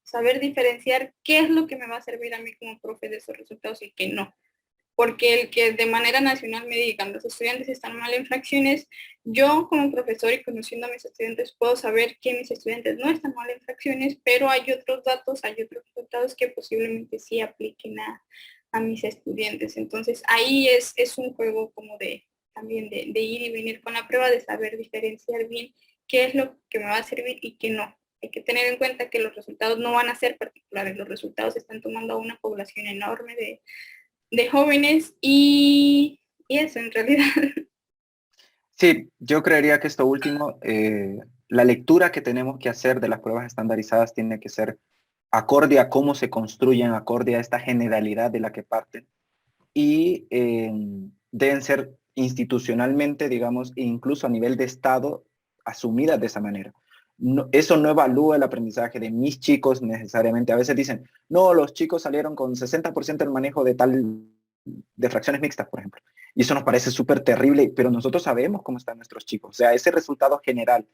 saber diferenciar qué es lo que me va a servir a mí como profe de esos resultados y qué no. Porque el que de manera nacional me digan los estudiantes están mal en fracciones, yo como profesor y conociendo a mis estudiantes puedo saber que mis estudiantes no están mal en fracciones, pero hay otros datos, hay otros resultados que posiblemente sí apliquen a mis estudiantes. Entonces ahí es un juego como de también de ir y venir con la prueba, de saber diferenciar bien qué es lo que me va a servir y qué no. Hay que tener en cuenta que los resultados no van a ser particulares, los resultados están tomando a una población enorme de jóvenes y eso en realidad. Sí, yo creería que esto último, la lectura que tenemos que hacer de las pruebas estandarizadas tiene que ser acorde a cómo se construyen, acorde a esta generalidad de la que parten, y deben ser institucionalmente, digamos, e incluso a nivel de Estado, asumidas de esa manera. No, eso no evalúa el aprendizaje de mis chicos necesariamente. A veces dicen, no, los chicos salieron con 60% del manejo de fracciones mixtas, por ejemplo. Y eso nos parece súper terrible, pero nosotros sabemos cómo están nuestros chicos. O sea, ese resultado general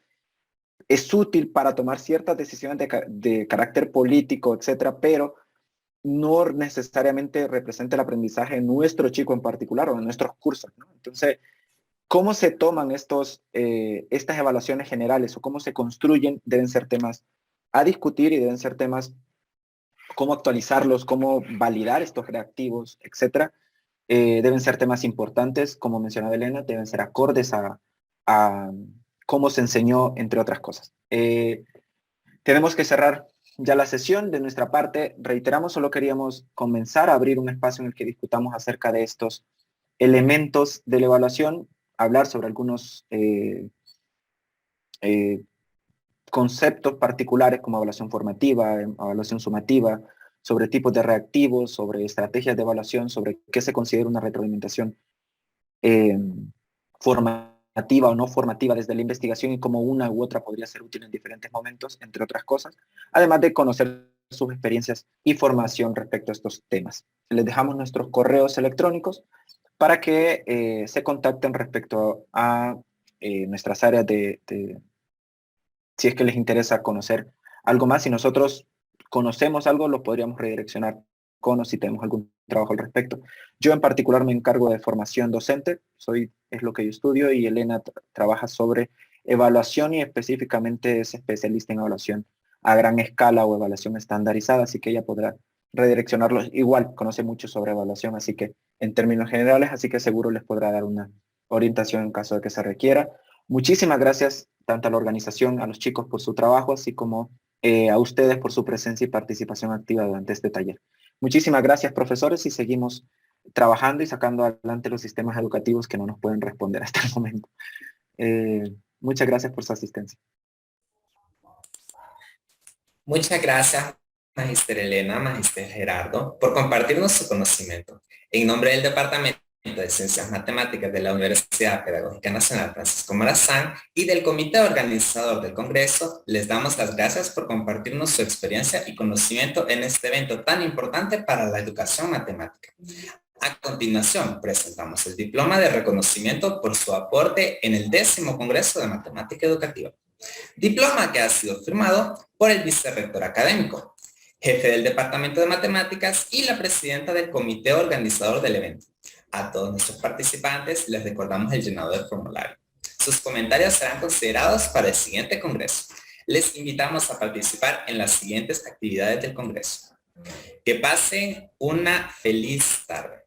es útil para tomar ciertas decisiones de carácter político, etcétera, pero no necesariamente representa el aprendizaje de nuestro chico en particular o de nuestros cursos, ¿no? Entonces, ¿cómo se toman estas evaluaciones generales o cómo se construyen? Deben ser temas a discutir y deben ser temas cómo actualizarlos, cómo validar estos reactivos, etcétera. Deben ser temas importantes, como mencionaba Elena, deben ser acordes a cómo se enseñó, entre otras cosas. Tenemos que cerrar ya la sesión de nuestra parte. Reiteramos, solo queríamos comenzar a abrir un espacio en el que discutamos acerca de estos elementos de la evaluación, hablar sobre algunos conceptos particulares como evaluación formativa, evaluación sumativa, sobre tipos de reactivos, sobre estrategias de evaluación, sobre qué se considera una retroalimentación formativa o no formativa desde la investigación y cómo una u otra podría ser útil en diferentes momentos, entre otras cosas, además de conocer sus experiencias y formación respecto a estos temas. Les dejamos nuestros correos electrónicos para que se contacten respecto a nuestras áreas si es que les interesa conocer algo más. Si nosotros conocemos algo, lo podríamos redireccionar con o si tenemos algún trabajo al respecto. Yo en particular me encargo de formación docente, es lo que yo estudio, y Elena trabaja sobre evaluación y específicamente es especialista en evaluación a gran escala o evaluación estandarizada, así que ella podrá redireccionarlos. Igual conoce mucho sobre evaluación, así que en términos generales, así que seguro les podrá dar una orientación en caso de que se requiera. Muchísimas gracias tanto a la organización, a los chicos por su trabajo, así como a ustedes por su presencia y participación activa durante este taller. Muchísimas gracias, profesores, y seguimos trabajando y sacando adelante los sistemas educativos que no nos pueden responder hasta el momento. Muchas gracias por su asistencia. Muchas gracias, Magister Elena, Magister Gerardo, por compartirnos su conocimiento. En nombre del Departamento de Ciencias Matemáticas de la Universidad Pedagógica Nacional Francisco Morazán y del comité organizador del Congreso, les damos las gracias por compartirnos su experiencia y conocimiento en este evento tan importante para la educación matemática. A continuación, presentamos el diploma de reconocimiento por su aporte en el 10º Congreso de Matemática Educativa. Diploma que ha sido firmado por el vicerrector académico, jefe del Departamento de Matemáticas y la presidenta del comité organizador del evento. A todos nuestros participantes les recordamos el llenado del formulario. Sus comentarios serán considerados para el siguiente congreso. Les invitamos a participar en las siguientes actividades del congreso. Que pasen una feliz tarde.